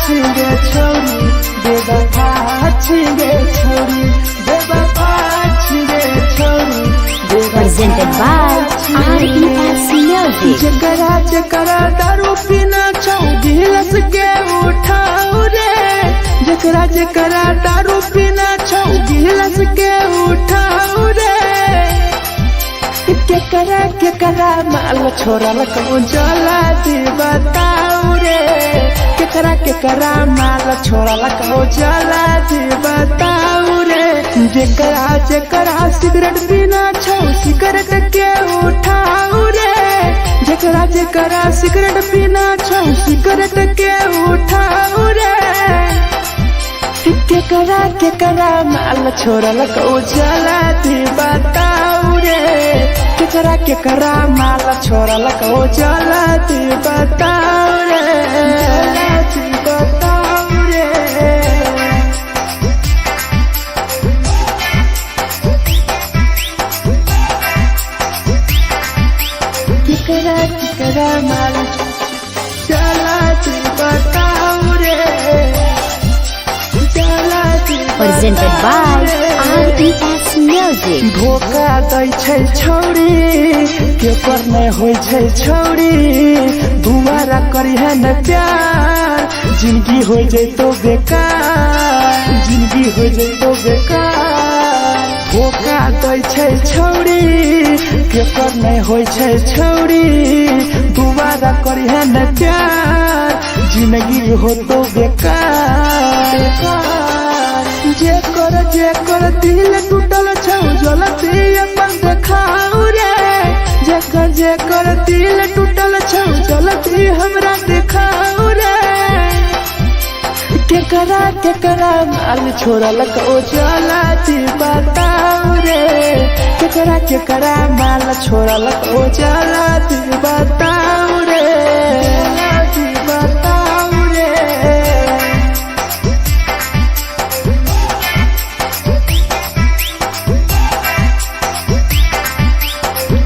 छिगे छोरी बेवफा छिगे छोरी बेवफा छिगे छोरी Presented by RES Music. जकरा जकरा दारू पीना छौ गिलास के उठाओ रे जकरा जकरा दारू पीना छौ गिलास के उठाओ रे केकरा माल छोड़ल कहूँ जला दी बताओ रे केकरा माल छोड़ल कहूँ जला दी बताओ रे जकरा सिगरेट पीना छौ सिगरेट के उठाओ रे जकरा सिगरेट पीना छौ सिगरेट के उठाओ रे केकरा माल छोड़ल कहूँ जला दी बताओ रे केकरा माल छोड़ल कहूँ जला दी बताओ रे जला दी बताओ रे केकरा माल जला दी बताओ रे जला दी Presented by RES Music. धोखा दै छै छौरी केकर नहीं होइ छै छौरी दुबारा करिहे न प्यार जिंदगी हो जैतो बेकार जिंदगी हो जैतो बेकार धोखा दै छै छौरी केकर नहीं होइ छै छौरी दुबारा करिहे न प्यार जिंदगी हो तो बेकार जेकर दिल टूटल छौ जलती अपन देखाओ रे जेकर दिल टूटल छौ जलती हमरा देखाओ रे केकरा माल छोड़ल कहूँ जला दी बताओ रे केकरा माल छोड़ल कहूँ जला दी बताओ रे जला दी बताओ रे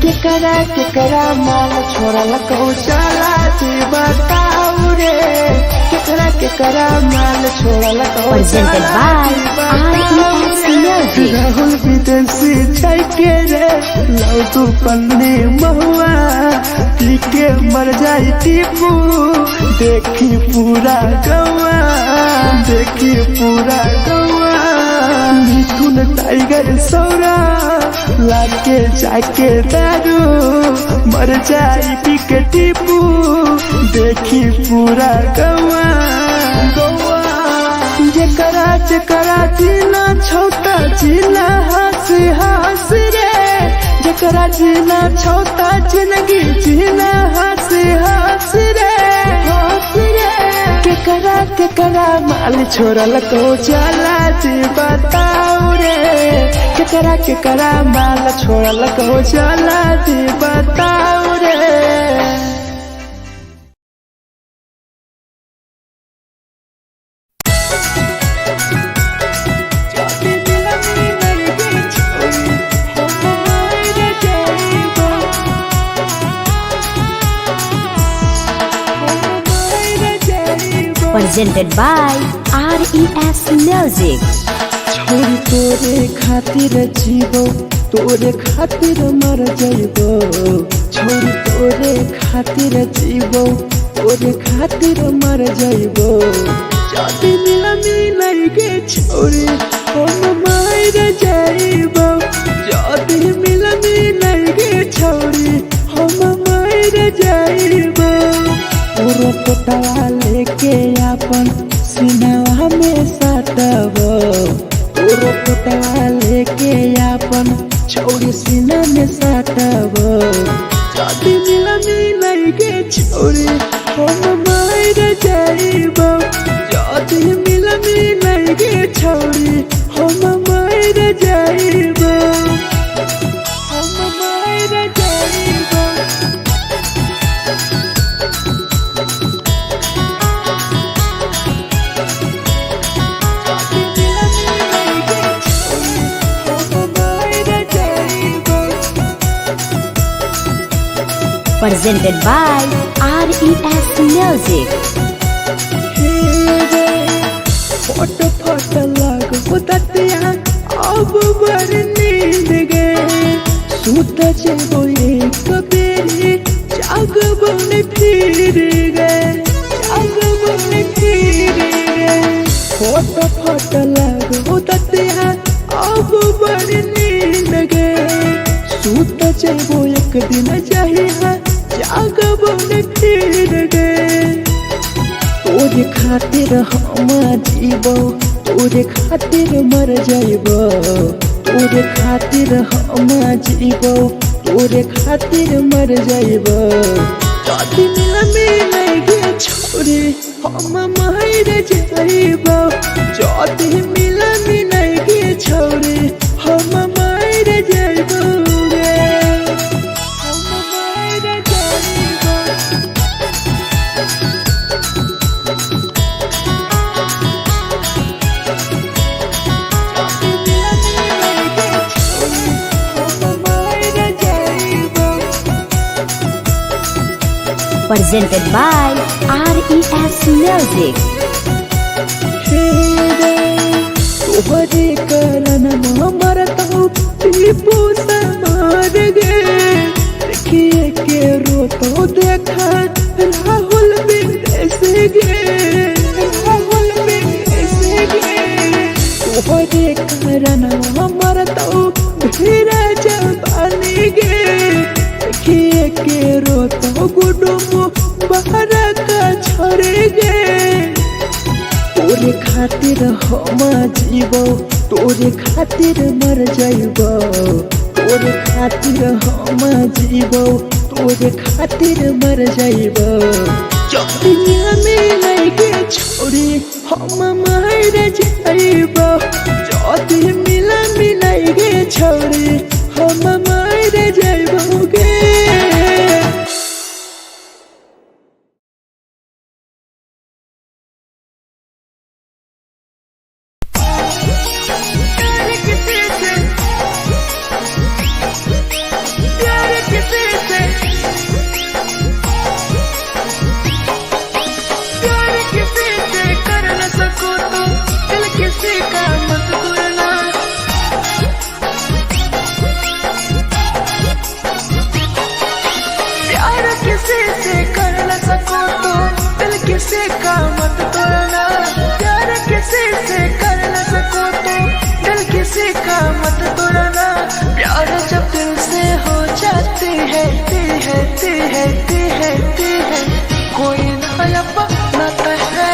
केकरा माल छोड़ल कहूँ जला दी बताओ रे केकरा माल छोड़ल कहूँ Presented by RES Music. Rahul विदेशी छै के रे लौ तू पन्नी महुआ पी के मर जाई टीपू देखी पूरा गौआ देखी पूरा गौआ मिथुन टाइगर सौरा लाके जाके दारू मर जाई पी के टीपू देखी पूरा गौआ जकरा जीना छोटा जीना हंसी हंसी रे जकरा जीना छोटा जिंदगी जीना हंसी हंसी रे हंसी रे केकरा माल छोड़ल कहूँ जला दी बताओ रे केकरा माल छोड़ल कहूँ जला दी बताओ रे Presented by RES Music. छोरी तोरे खातिर जीवो तोरे खातिर मर जइबो छोरी तोरे खातिर जीवो तोरे खातिर मर जइबो जदी मिलनी के छोरी हम मर जइबो जदी मिलनी के छोरी हम मर जइबो पूरा पोटवा लेके अपन सीनावा में सटबो पूरा पोटवा लेके अपन छोरी सीना में सटबो जदी मिलनी के छोरी हम मर जइबो जदी मिलनी के छोरी हम मर जइबो हम मर जइबो Presented by RES Music. हे फट फट लागो ततिया अब बड़ी नींद गे सूत जेबो एक दिन जहिया जागबो न फिर गे तोरे खातिर हम जीबो तोरे खातिर मर जाइबो तोरे खातिर हम जीबो तोरे खातिर मर जाइबो जदी मिल गे छोरी हम मर जाइबो जदी मिल गे छोरी हम मर जाइबो गे हम मर जाइबो Presented by RES Music. तोहरे कारण मरता टीपू समार गे देखिए के रोतो देखा राहुल विदेश गे राहुल विदेश गे तोहरे कारण मरता भीरा जवानी गे देखिए के रोतो गुडुमो बाहर का छोड़े गे तोरे खातिर हम जीबो तोरे खातिर मर जाइबो तोरे खातिर हम जीबो तोरे खातिर मर जाइबो जदी मिल गे छोरी हम मर जाइबो जदी मिल गे छोरी हम मर जाइबो गे किसी का मत तोड़ना प्यार किसी से कर न सको तो दिल किसी का मत तोड़ना प्यार जब दिल से हो जाती है कोई नया बनाता है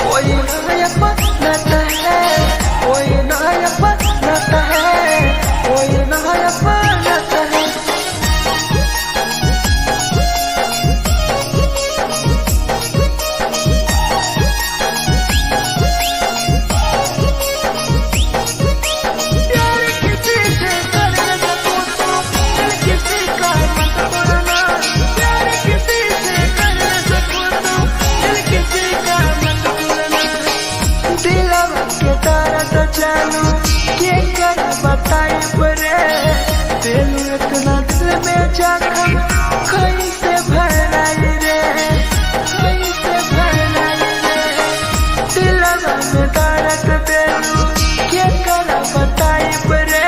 कोई नया बनाता है कोई नया बनाता है कोई नया बनाता है बताई परे तेलू इतना दिल में जखम कैसे भराई रे कैसे भराई रे दिलवा में दर्द तेलू क्या कर बताई परे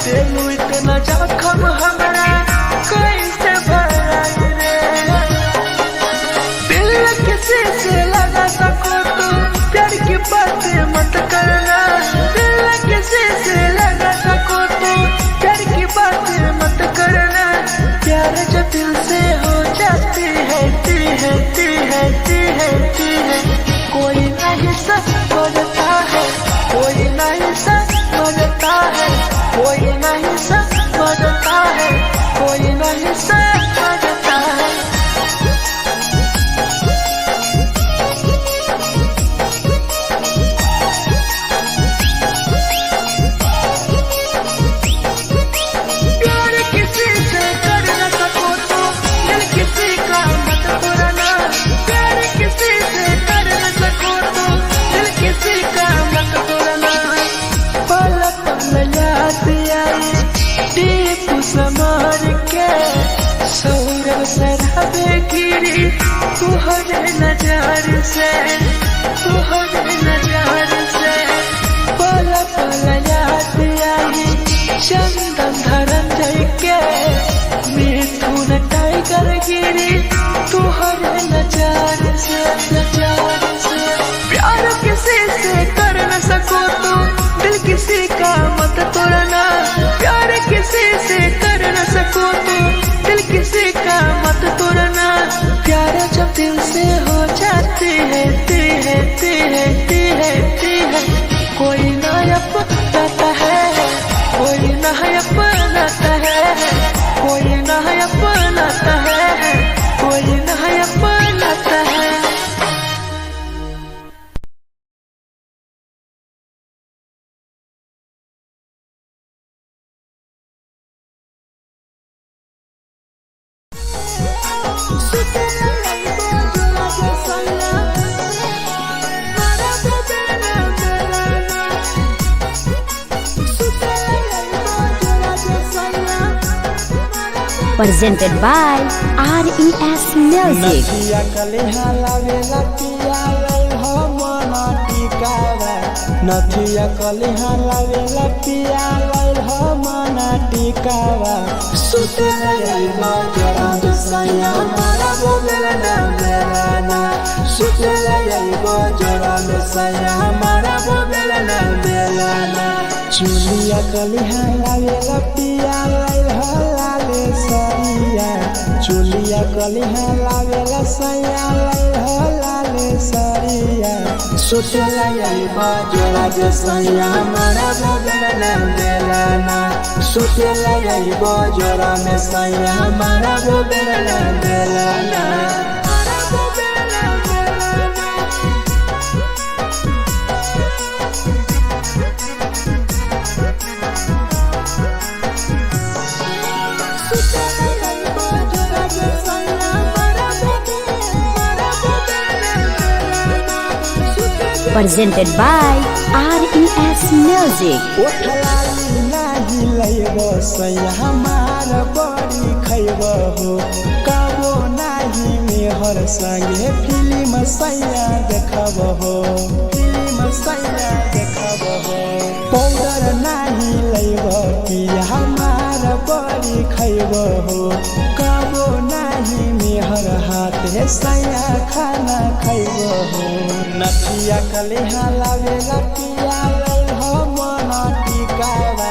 तेलू इतना जखम हमारा कैसे भराई रे दिल किसी से लगा सको तो प्यार की बातें मत करना किसी से लगा सको तो प्यार की बातें मत करना प्यार जब दिल से हो जाती है कोई नहीं समझता है कोई नहीं समझता है कोई नहीं समझता है कोई नहीं समझता है गिरी तुहरे नजर से पल पल याद आई चंदन धरंजय के मिथुन टाइगर गिरी तुहरे नजर से प्यार किसी से किसी का मत तोड़ना, प्यार किसी से कर न सको तो दिल किसी का मत तोड़ना। प्यार जब दिल से हो जाती है कोई ना अपनाता है, कोई ना अपनाता है, कोई ना अपनाता है, कोई ना अपनाता है। Presented by RES Music. नथिया कलिहा लावेला पिया लई हो मना टिकावा, नथिया कलिहा लावेला पिया लई हो मना टिकावा। सुते लई बजरा सैया मारा बोलेला ना मेलाना, सुते लई बजरा सैया मारा बोलेला ना मेलाना। चुलिया कलिहा लावेला पिया लई हो लाले सरिया, चुलिया कलिहा लावेला सैया लई हो लाले सरिया। सुतेला यही बजरा जे सैया मारा बोलेला ना मेलाना, सुतेला यही बजरा में सैया मारा बोलेला ना Melana. Presented by RES Music. ओठलाली नाही लैबो सैया हमार बड़ी खैबो हो, कबो नाही मेहर संगे फिल्म सैया देखबो हो, फिल्म सैया देखबो हो। पाउडर नाही लैबो पिया हमार बड़ी खैबो हो, कबो नाही मेहर हाथे सैया खाना खैबो हो। नथिया कलिहा लावेला पिया लई हो मना टिकावा,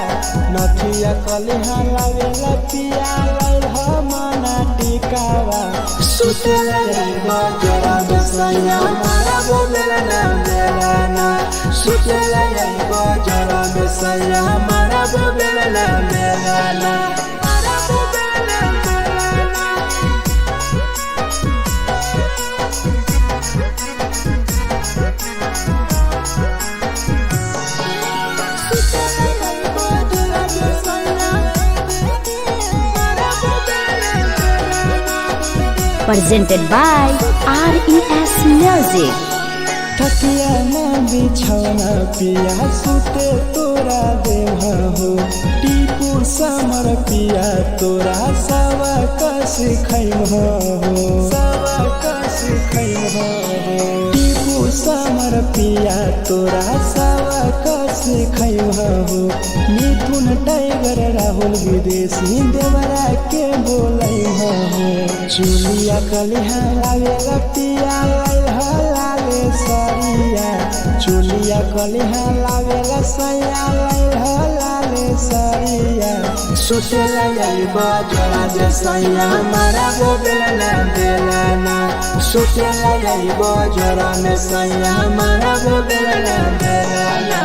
नथिया कलिहा लावेला पिया लई हो मना टिकावा। सुतेला यही बजरा सैया मारा बोलेला ना मेलाना, सुतेला यही बजरा सैया मारा बोलेला ना Melana. Presented by RES Music. थकिया ना बिछौना पिया सुते तोरा देह हो, टीपू समर पिया तोरा सवा कस खैम हो, सवा कस खैम हो। टीपू समर पिया तोरा सवा कस खैम हो। मिथुन टाइगर राहुल विदेशी देवरा के बोलै हो। चुलिया कलिहा लावेला पिया लई हो लाले सरिया, चुलिया कलिहा लावेला सैया लई हो लाले सरिया। सुतेला यही बजरा जे सैया मारा बोलेला ना मेलाना, सुतेला यही बजरा में सैया मारा बोलेला ना मेलाना।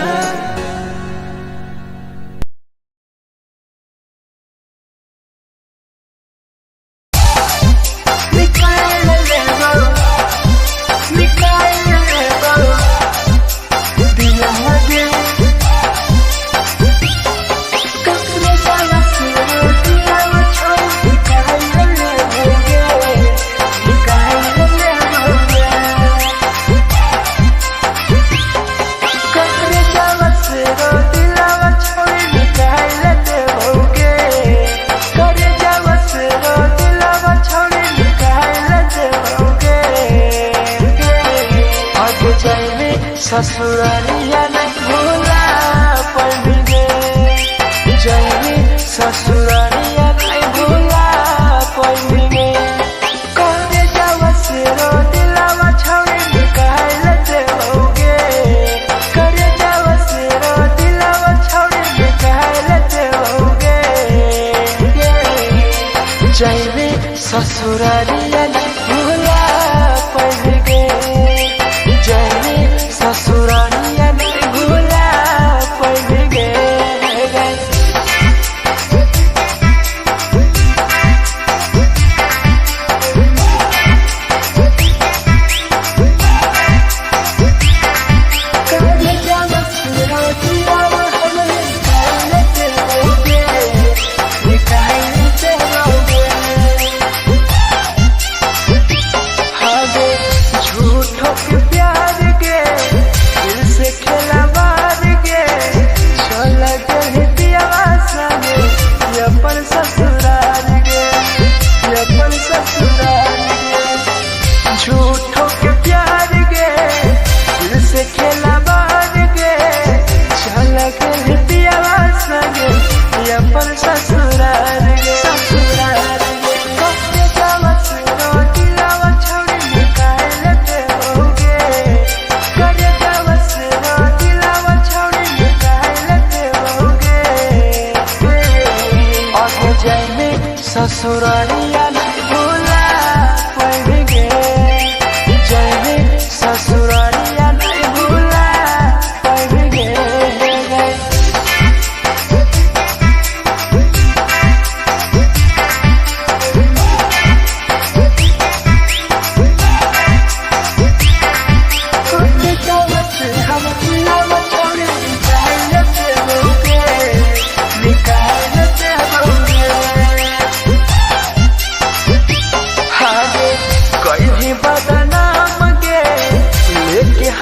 ससुरालिया नहीं भूला पड़ने, जैनी ससुरालिया नहीं भूला पड़ने। कौने जावा से रो दिलावा छावे निकाल देओगे, करे जावा से रो दिलावा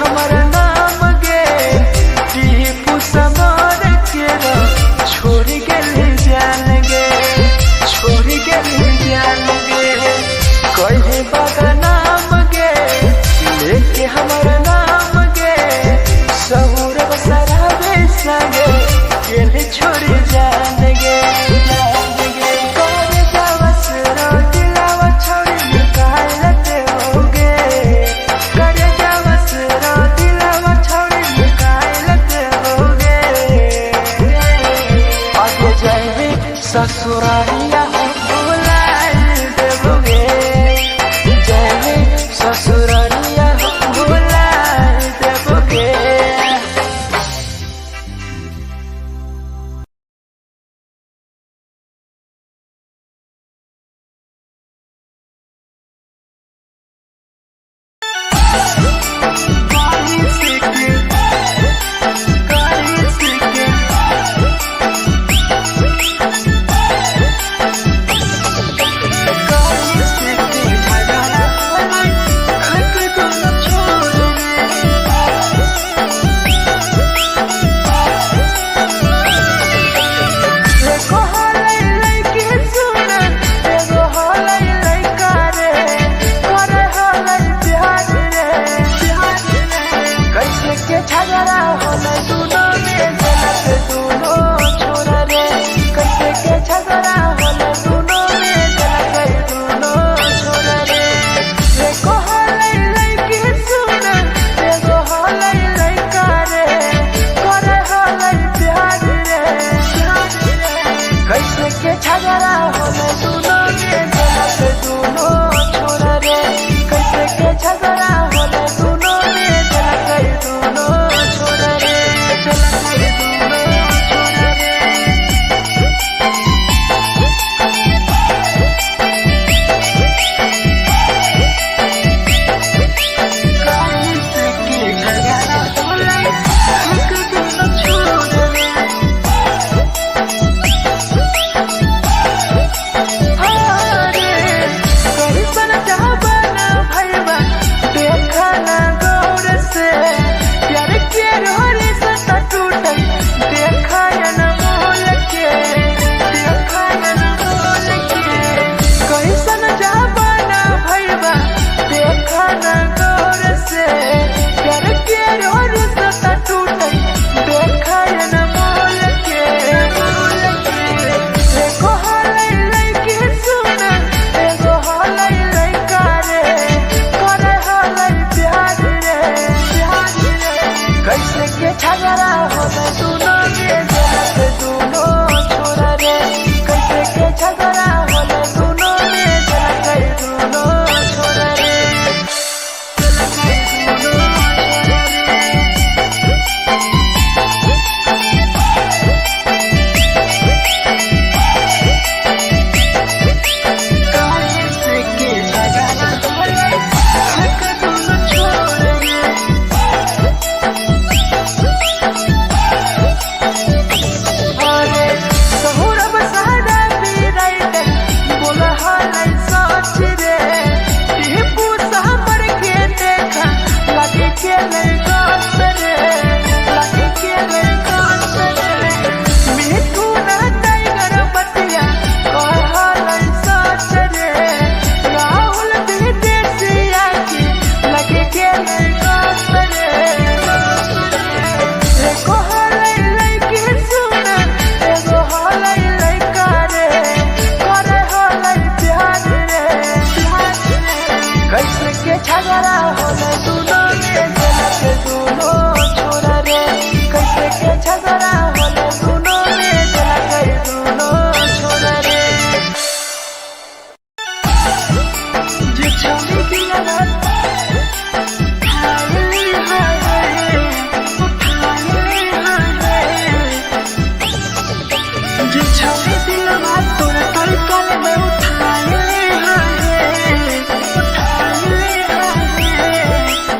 हमारा नाम गे टीपू समर के छोड़ गए जान गे छोड़ गए जान गे कहे बागा नाम गे लेके हमारा नाम गे सहूर बसरावे संगे गेले छोड़ जान गे करे जावस रो दिलावा छोड़ निकाल दे होगे करे जावस रो दिलावा छोड़ निकाल दे होगे आगे जाए ससुरालिया भुलाए देबोगे जाए ससुरालिया भुलाए देबोगे।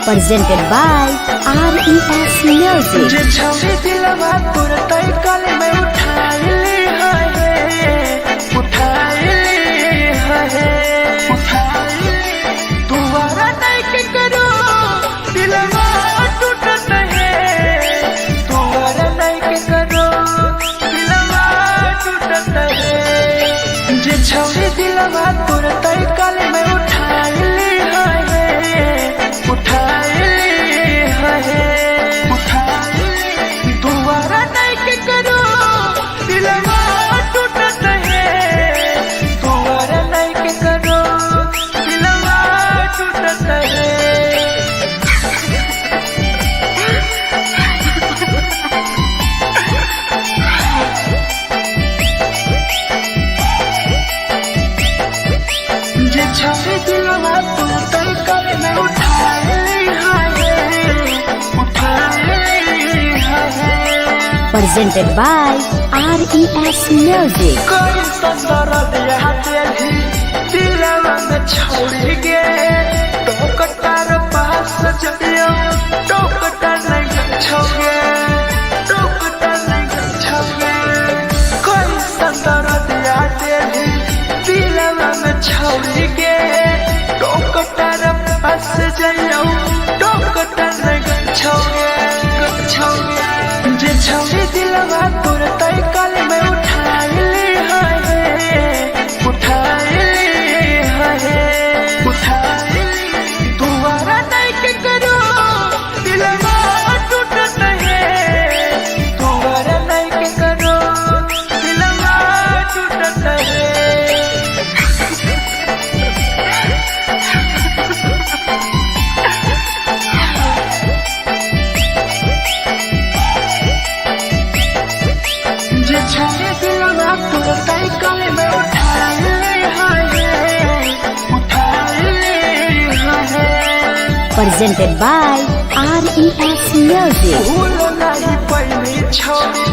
Presented by RES Music. जे छवि दिलवा तोर तई कल में उठाए तू वारा नहीं के करो दिलवा presented by RES Music. कोई संदर दिया तेरी दिलवा में छोड़ के टोकटार पास जइयो टोकटार नहीं छोगे टोकटार नहीं छोगे कोई संदर दिया तेरी दिलवा में छोड़ के टोकटार पास जइयो टोकटार नहीं छोगे छोगे जे छोड़ी दिलवा तोर तय कल में उठाई ली दोबारा नहीं के करो दिलवा टूटत है दोबारा नहीं के करो दिलवा टूटत है जे छोड़े दिलवा तोर तय कल में उठाई Presented by RES Music. भूल नहीं पहली छोड़ी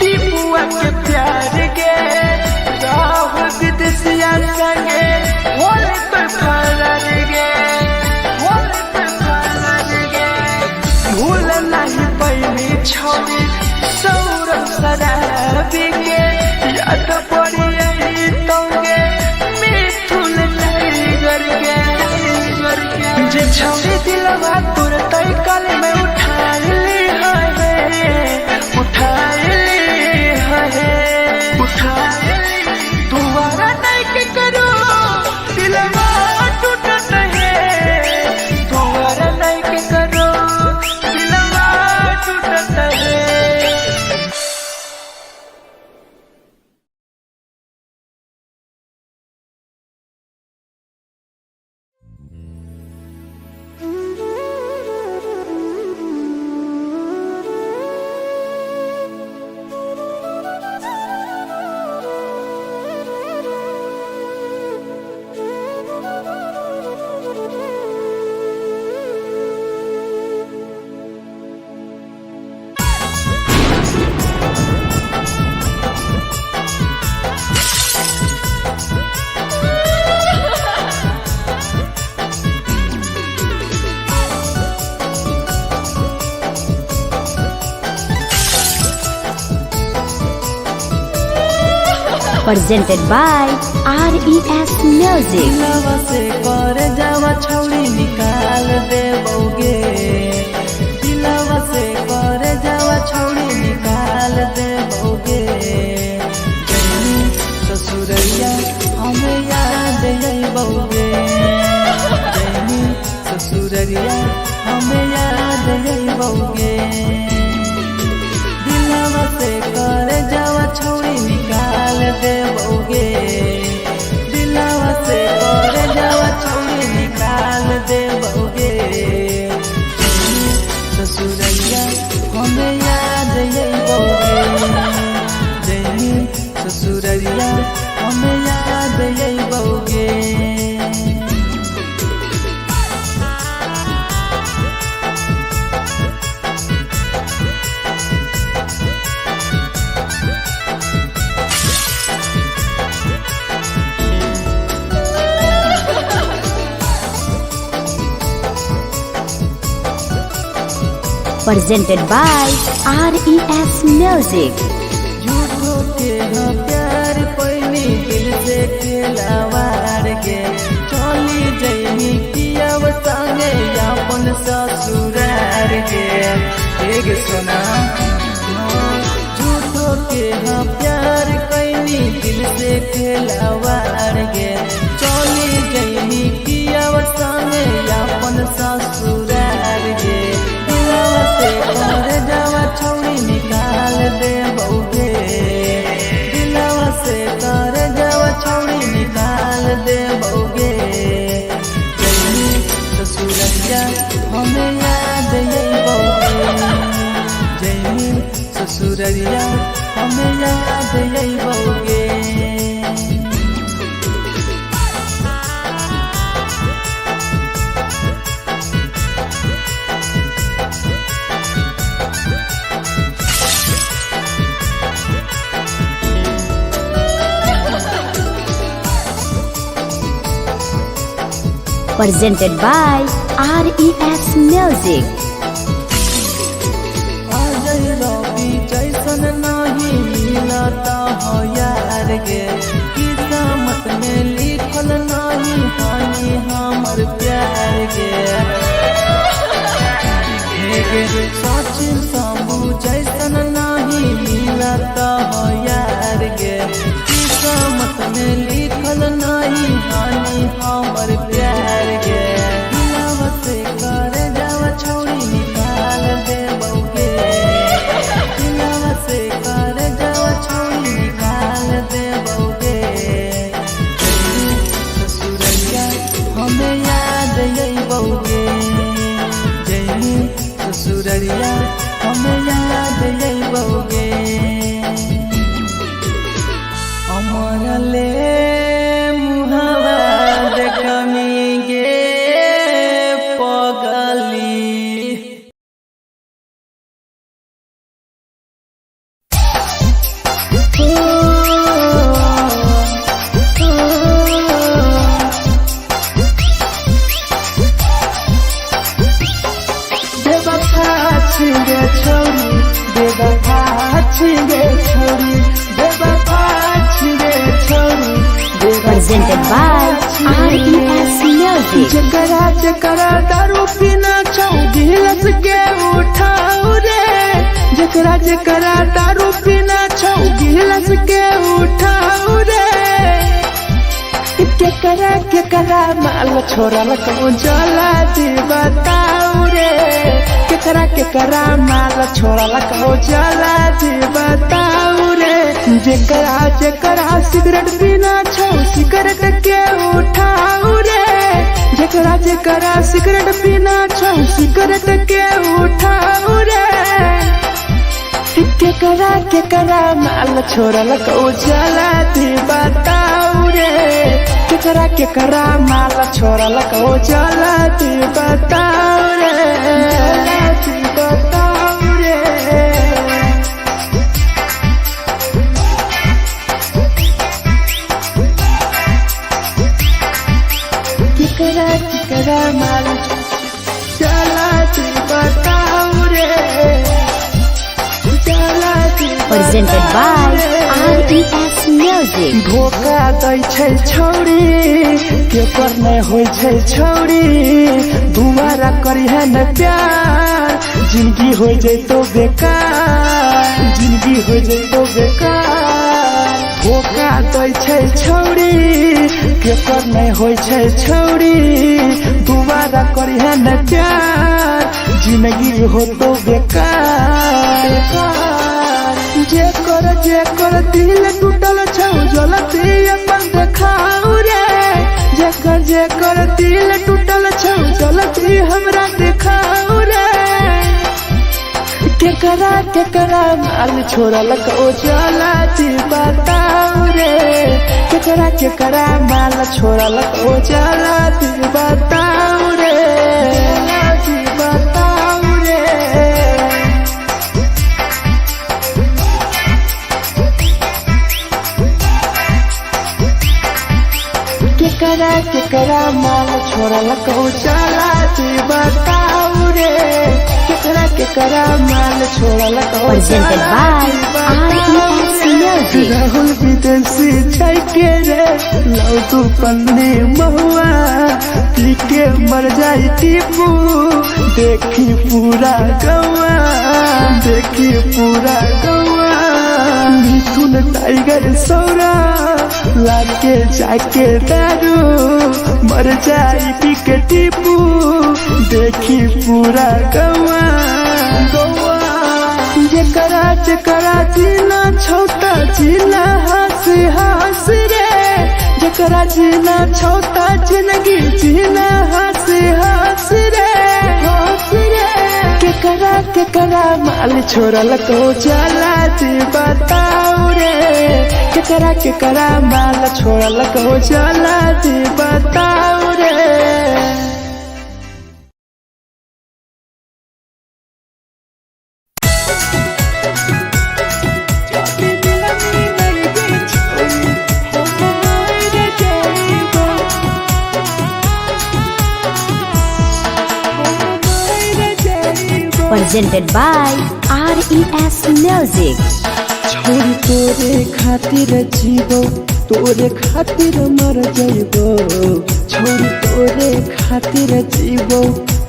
टीपुआ के प्यार के राहुल विदेशिया संगे होले तो फरार गे होले तो फरार गे भूल नहीं पहली छोड़ी सौरभ शराबी के याद पड़ी आई तोगे मिथुन नहीं करके जे छोड़ी दिलवा तोर तय कल में उठाई ली दोबारा नहीं के करो दिलवा टूटत है दोबारा नहीं के करो दिलवा टूटत है Presented by RES Music. दिलवा से कर जावा छौड़ी निकाल देबोगे दिलवा से कर जावा छौड़ी निकाल देबोगे जैनी ससुरैया हमें याद अइबोगे जैनी ससुरैया हमें याद अइबोगे दिलवा से कर जावा छौड़ी निकाल देबोगे दिलवा से कर जावा छौड़ी निकाल देबोगे ससुरैया हमें याद अइबोगे जैनी ससुरैया हमें याद अइबोगे Presented by RES Music. झूठो के न प्यार पैनी दिल से खिलावार के चली जैनी कियाव संगे अपन ससुरार के एक सुना झूठो के न प्यार कैनी दिल से खिलावार के चली जैनी कियाव संगे अपन ससुरार के दिलवा से कर जावा छौड़ी निकाल देबोगे दिलवा से कर जावा छौड़ी निकाल देबोगे जैनी ससुरैया हमें याद अइबोगे जैनी ससुरैया हमें याद अइबोगे presented by RES Music. आजई रवि जैसन नहीं मिलता हो यार गे, किस्मत में लिखल नहीं हानि हमर प्यार गे। सचिन शंभू जैसन नहीं मिलता हो यार गे, किस्मत में लिखल नहीं हानि हमर प्यार गे। दिलवा से कर जावा छोड़ी निकाल दे बउगे, दिलवा से कर जावा छोड़ी निकाल दे बउगे। ससुरैया हमें याद आई बउगे, जैनी ससुरैया हमें याद आई बउगे। अमर ले मुहावा देखमी गे पगली। बेवफा छिगे छोरी, बेवफा छिगे छोरी, बेवफा छिगे छोरी, Presented by RES Music. जकरा जकरा दारू पीना छौ गिलास के उठाऊ रे, जकरा जकरा दारू पीना छौ गिलास के उठाऊ रे। केकरा केकरा माल छोड़ल कहूँ जला दी बताऊ रे, केकरा केकरा माल छोड़ल कहूँ जला दी बताऊ रे। जेकरा जेकरा सिगरेट पीना छौ सिगरेट के उठाऊ रे, जेकरा जेकरा सिगरेट पीना छौ सिगरेट के उठाऊ रे। केकरा केकरा माल छोड़ल कहूँ जला दी बताऊ रे, केकरा केकरा माल छोड़ल कहूँ जला दी बताऊ रे, जला दी बताऊ रे। केकरा केकरा माल जला दी बताऊ रे, जला दी Presented by RES Music. धोखा दै छै छौरी, केकर नहीं होइ छै छौरी, दुबारा करी है न प्यार, जिंदगी हो जैतो बेकार, जिंदगी हो जैतो बेकार। धोखा दै छै छौरी, केकर नहीं होइ छै छौरी, दुबारा करी है न प्यार, जिंदगी हो तो बेकार। जेकर दिल टूटल छौ जलती अपन देखाऊ रे, जेकर दिल टूटल छौ जलती हमरा देखाऊ रे। केकरा केकरा माल छोड़ल कहूँ जला दी बताऊ रे, केकरा केकरा माल छोड़ल कहूँ जला दी बताऊ रे, जला दी बताऊ रे। केकरा केकरा माल छोड़ल कहूँ जला दी बताऊ रे, केकरा केकरा माल छोड़ल कहूँ Presented by RES Music. Rahul विदेशी छै के रे लौ तू पन्नी महुआ, पी के मर जाई टीपू, देखी पूरा गौआ, देखी पूरा गौआ। मिथुन टाइगर सौरा लाके जाके दारू, मर जाई पी के टीपू, देखी पूरा गौआ गौआ। जेकरा जेकरा जीना छौता जीना हंस हंस रे, जेकरा जीना छौता जिंदगी जीना हंस हंस रे, हंस रे। केकरा केकरा माल छोड़ल कहूँ जला दी बताऊ रे, केकरा केकरा माल छोड़ल कहूँ जला दी बताऊ रे। Presented by RES Music. छोरी तोरे खातिर जीवो तोरे खातिर मर जाइबो छोरी तोरे खातिर जीवो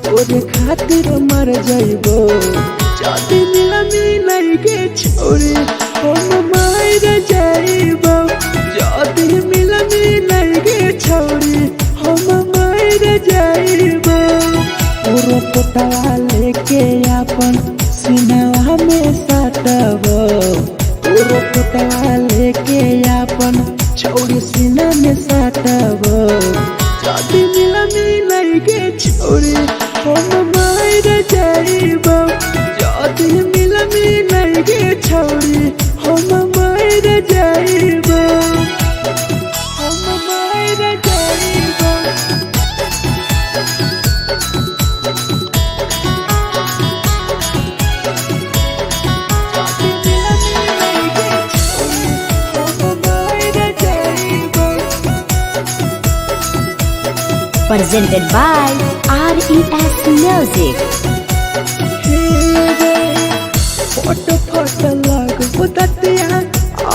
तोरे खातिर मर जाइबो जाति मिला मिलाई गे छोरी हम मार जाइबो जाति मिला मिलाई गे छोरी हम मार जाइबो पूरा पोटवा लेके अपन सीनावा में साटबो पूरा पोटवा लेके अपन छोरी सीना में साटबो जाति मिला मिलाई गे छोरी हम मार जाइबो जाति मिला मिलाई गे छोरी हम मार जाइबो हम मार जाइबो Presented by RES Music. फट फट लग बुततिया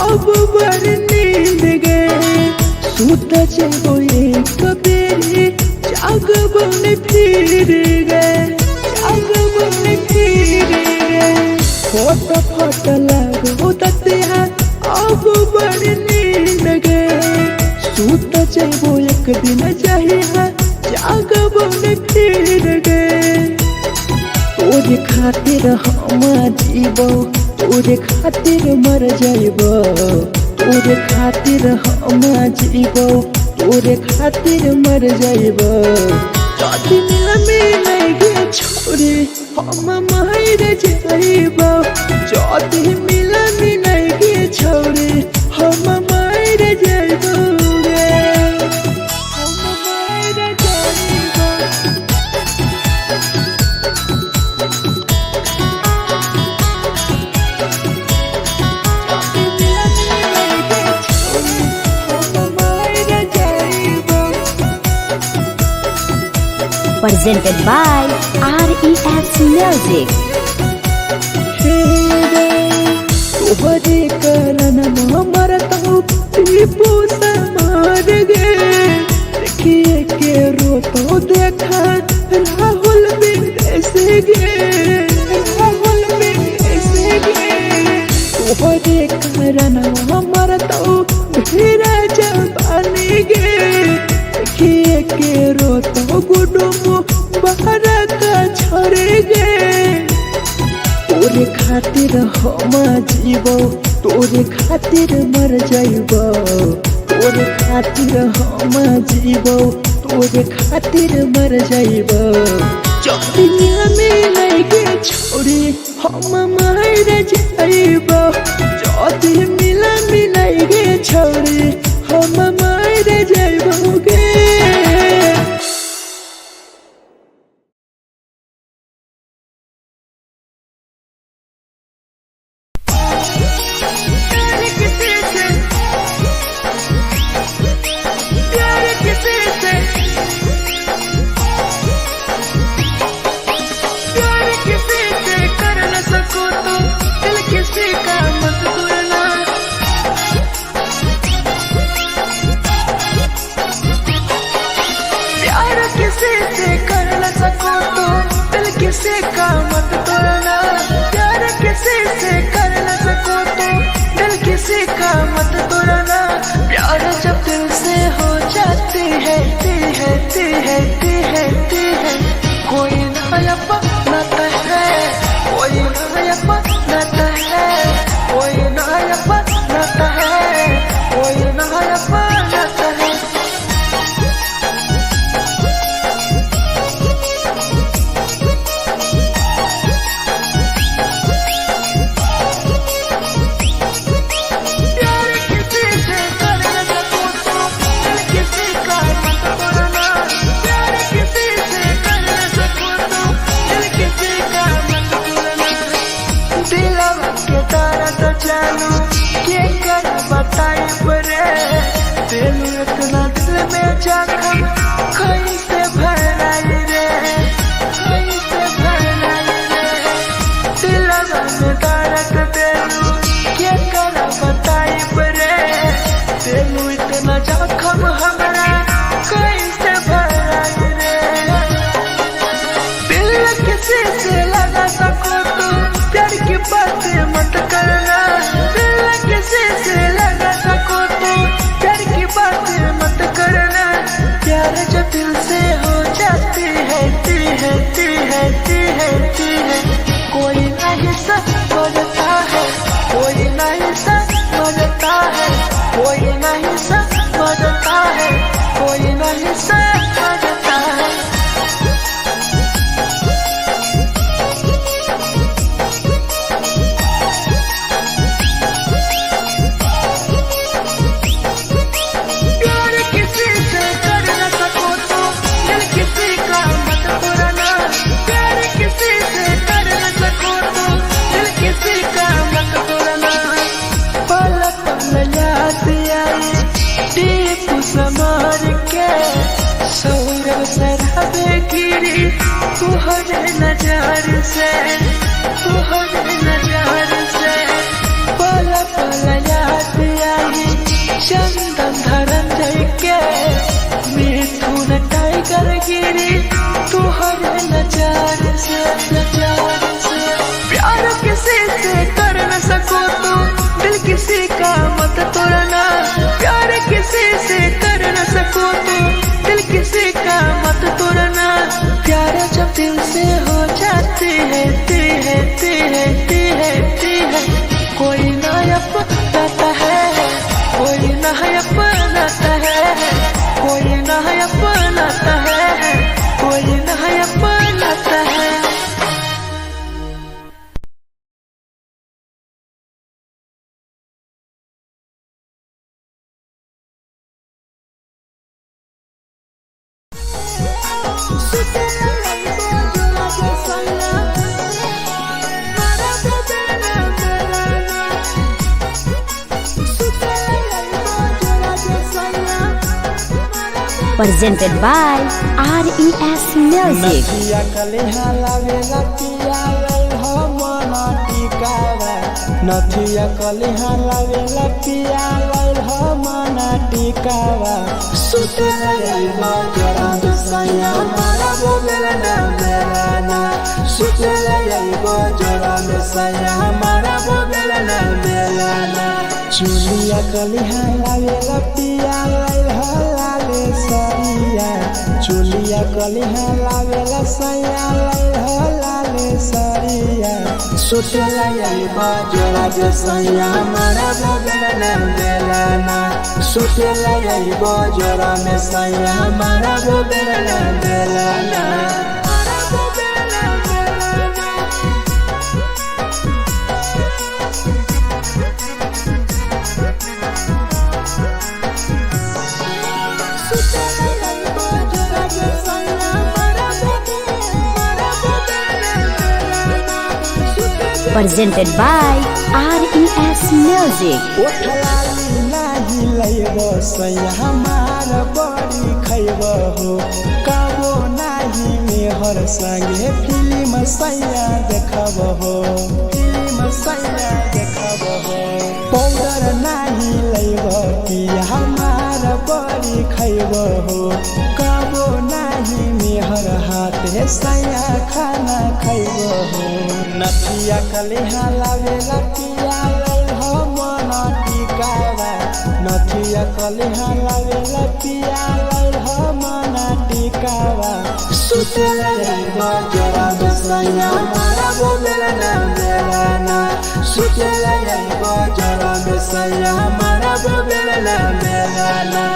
अब बड़ नींद गए सुत जेबो एक बेरी जाग बन फिर गए जाग बन फिर गए फट फट लग बुततिया अब बड़ नींद गए सुत जेबो एक दिन चाहिए जाग बन फिर गए तोरे खातिर हम जीवो तोरे खातिर मर जाइबो तोरे खातिर हम जीवो तोरे खातिर मर जाइबो जाति मिला मिलाई गे छोरी हम मार जाइबो जाति मिला मिलाई गे छोरी हम मार जाइबो गे हम मार जाइबो Presented by RES Music. तोहरे कारण मरता हूँ टीपू समार गे देखिए के रोतो देखा राहुल विदेश गे राहुल विदेश गे तोहरे कारण मरता हूँ धीरा जवानी गे देखिए के रोतो गुडुमो बाहर का छोड़ गे तोरे खातिर हम जीवो तोरे खातिर मर जाइबो तोरे खातिर हम जीवो तोरे खातिर मर जाइबो जाति में लगे छोरी हम मार जाइबो जाति मिला मिलाई गे छोरी हम मार जाइबो गे किसी का मत तोड़ना प्यार किसी से कर न सको तो दिल किसी का मत तोड़ना प्यार जब दिल से हो जाती है कोई नया बनाता है कोई नया बनाता है कोई नया बनाता है कोई नया बनाता है जानू के कर बताई परे दिल इतना दिल में जखम कैसे भराई रे कैसे भराई रे गिरी तुहरे नजर से, तुहरे नजर से। पल पल याद आई चंदन धनंजय के, मिथुन टाइगर गिरी तुहरे नजर से, नजर से। प्यार किसी से कर न सको तो दिल किसी का मत तोड़ना, प्यार किसी से कर न सको तो दिल किसी का मत तोड़ना। प्यार जब दिल से हो जाती है ती है ती है ती है ती है, कोई ना अपनाता है, कोई ना अपनाता है, कोई ना अपनाता है, कोई ना अपनाता है। Presented by RES Music. नथिया कलिहा लावेला पिया लई हो मना टिकावा, नथिया कलिहा लावेला पिया लई हो मना टिकावा। सुतला लईबा जरा दसया मारा बोलेला ना मेलाना, सुतला लईबा जरा दसया मारा बोलेला ना मेलाना। चुलिया कलिहा लावेला पिया लई हो लाले सरिया, चुलिया कलिहा लावेला सैया लई हो लाले सरिया। सुतला लईबा जरा दसया मारा बोलेला ना मेलाना, सुतला लईबा जरा में सैया मारा बोलेला ना Melana. Presented by RES Music. उठलाली नाही लईबो सैया हमार बड़ी खैबो हो, कबो नाही मेहर संगे फिल्म सैया देखबो हो, फिल्म सैया देखबो हो। पाउडर नाही लईबो पिया हमार बड़ी खैबो हो, कबो नाही मेहर हाथे सैया खाना खैबो हो। नथिया कलिहा लावेला पिया लई हो मना टिकावा, नथिया कलिहा लावेला पिया लई हो मना टिकावा। सुतला लईबा जरा दसया मारा बोलेला ना मेलाना, सुतला लईबा जरा दसया मारा बोलेला ना Melana.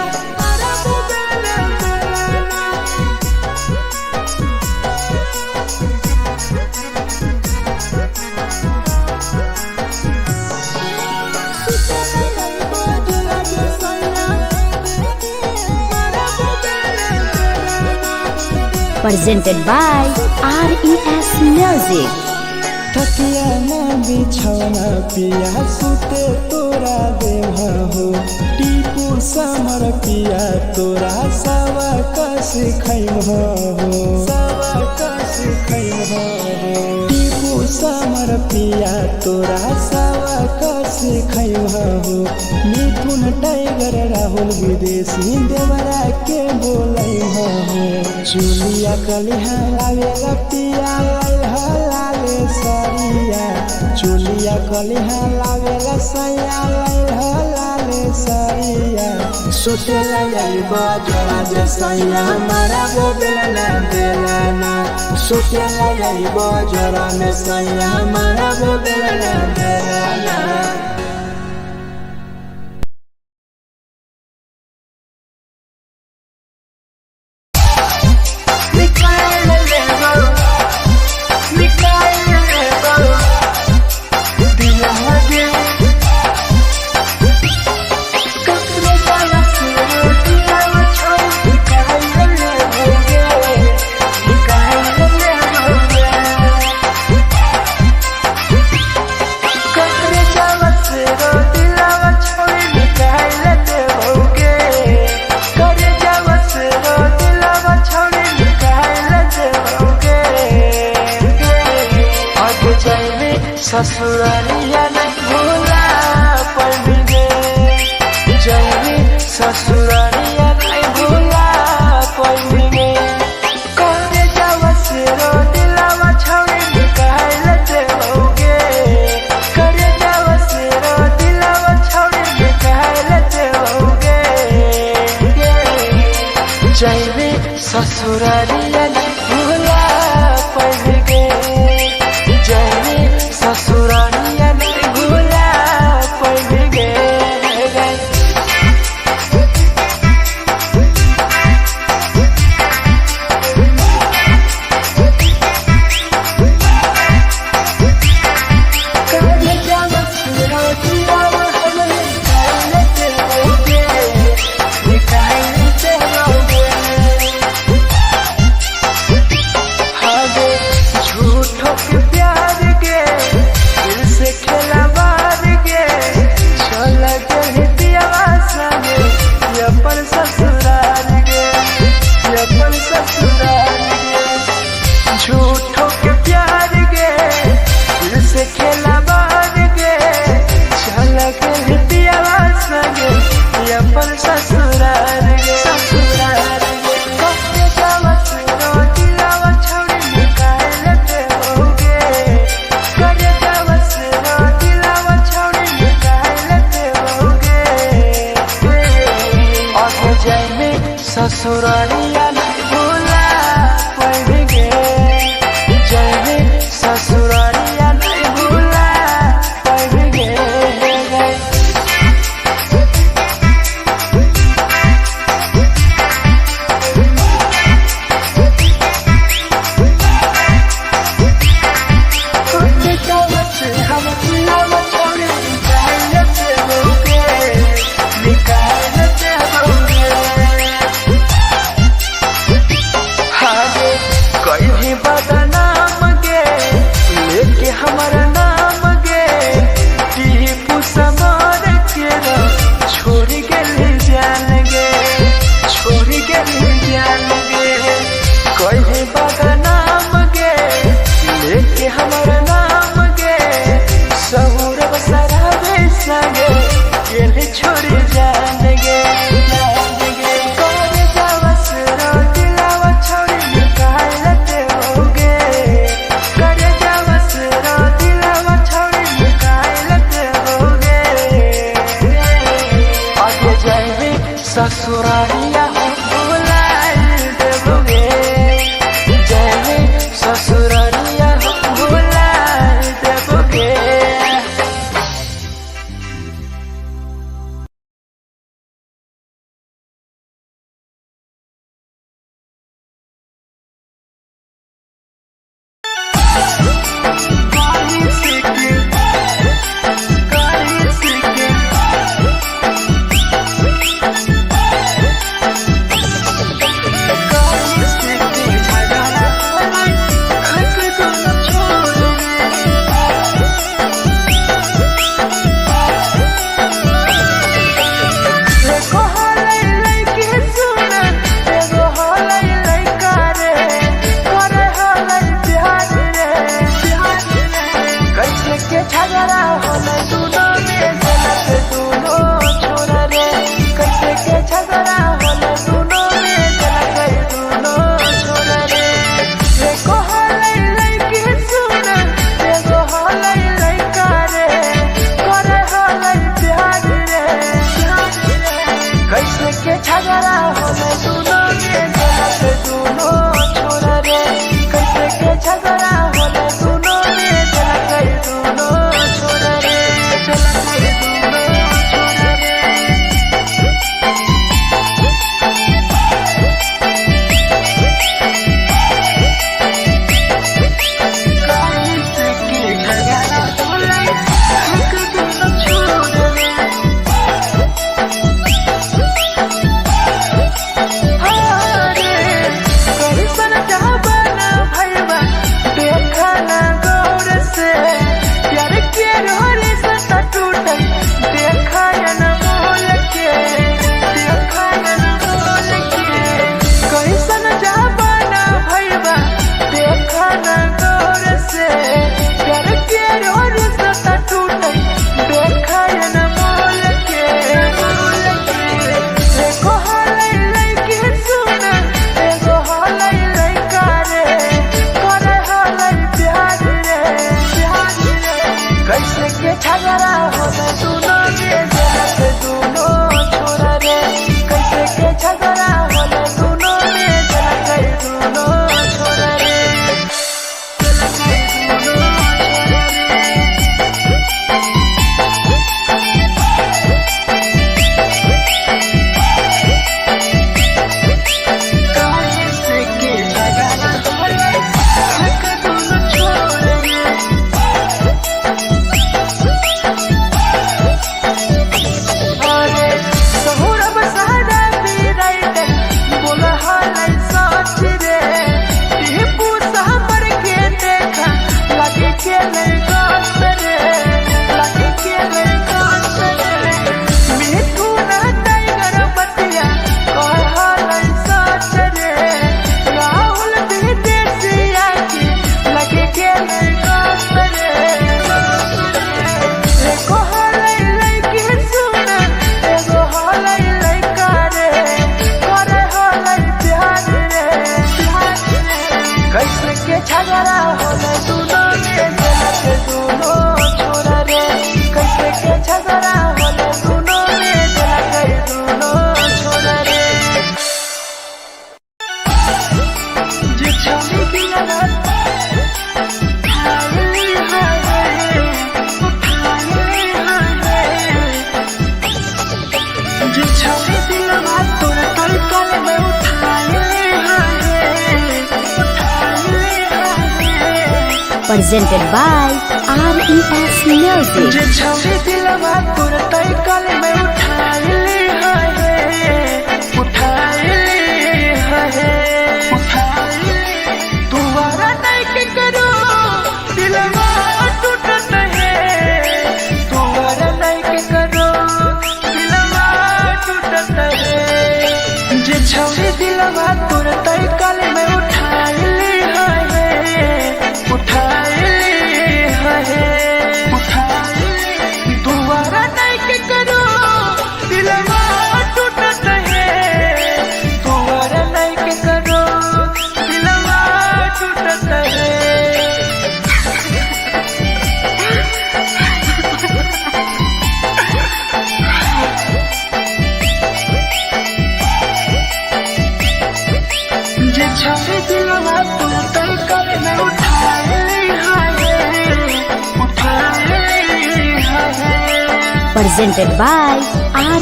Presented by RES Music. थकिया ना बिछौना पिया सुते तोरा देवा हो, टीपू समर पिया तोरा सवा कस खैम हो, सवा कस खैम हो। टीपू समर पिया तोरा सवा कस खैम हो। मिथुन टाइगर राहुल विदेशी देवरा के बोलै हो। चुलिया कलिहा लावेला पिया लई हो लाले सरिया, चुलिया कलिहा लावेला सैया लई हो लाले सरिया। सुतला लईबा जरा दसया मारा बोलेला ना मेलाना, सुतला लईबा जरा में सैया मारा बोलेला ना मेलाना। जाइबे ससुरारिया नहीं भूला पड़ेंगे, जाइबे ससुरारिया नहीं भूला पड़ेंगे। करे जावा से रो दिलावा छावे निकाल देओगे, करे जावा से रो दिलावा छावे निकाल देओगे। जाइबे ससुरारिया नहीं भूला पड़ेंगे, जाइबे ससुरारिया नहीं भूला पड़ेंगे। झूठों के प्यार गे दिल से खेला बार गे, चल के दियावा संगे अपन ससुराल गे, ससुराल गे। कहे जावा से रो दिलावा छावे निकाल देओगे, करे जावा से रो दिलावा छावे निकाल देओगे। और जाइबे ससुरारिया नहीं भूला पड़ेंगे, जाइबे ससुरारिया नहीं भूला पड़ेंगे। हम दिलावा छोड़े निकाल देओगे, निकाल देओगे। कहीं बदनाम गे लेके हमारा नाम गे, टीपू समार के छोड़ गए जान गे, छोड़ गए जान गे। कहीं बदनाम गे लेके हमारा नाम गे, कैसे के झगड़ा होले दोनों में जलत दोनों छोरा रे कैसे के झगड़ा होले दोनों में जलत दोनों छोरा रे झगड़ा होले दोनों में जलत दोनों छोरा रे कैसे के झगड़ा होले दोनों में जलत दोनों छोरा रे जे छवि दिलवा जे छवि दिलवा तोरा तलकल में presented by RES Music. जे छवि दिलवा तोर तलकल में उठाइले तुम्हारा नहीं के करो दिलवा टूटत है तुम्हारा नहीं के करो दिलवा टूटत है जे छवि दिलवा तोर तलकल में उठाइले दोबारा नहीं के करो दिलवा टूटत है दोबारा नहीं के करो दिलवा टूटत है जे छवि दिलवा तोर तलकल में उठाए Presented by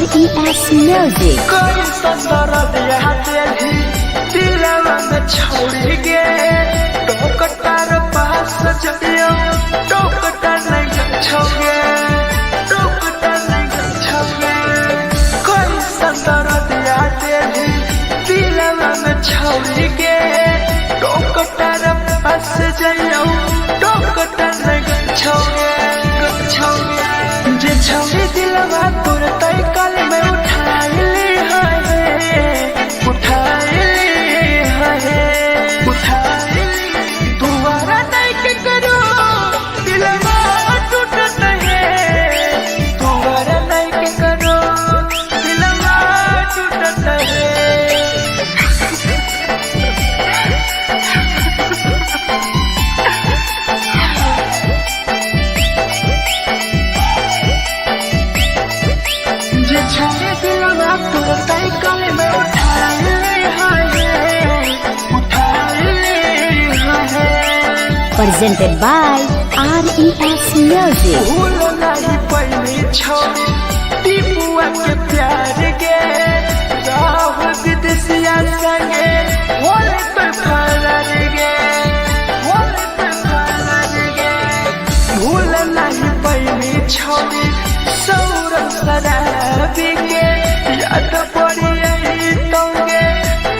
RES Music. कोई संदर दिया तेरी दिलवा में छोड़ गे टोकटार पास जइयो टोकटार नहीं छोगे टोकटार नहीं छोगे कोई संदर दिया तेरी दिलवा में छोड़ गे टोकटार पास जइयो टोकटार नहीं छोगे जे छवि दिलवा तोर तलकल में उठाइले दोबारा नहीं के करो दिलवा टूटत है दोबारा नहीं के करो दिलवा टूटत है छवि दिलवा तोर तलकल में उठाइले Presented by RES Music. भूल नहीं पहली छवि टीपुआ के प्यार गे राहुल विदेशिया संगे होले तो फरार गे भूल नहीं पहली छवि सौरभ शराबी के याद पड़ी तोगे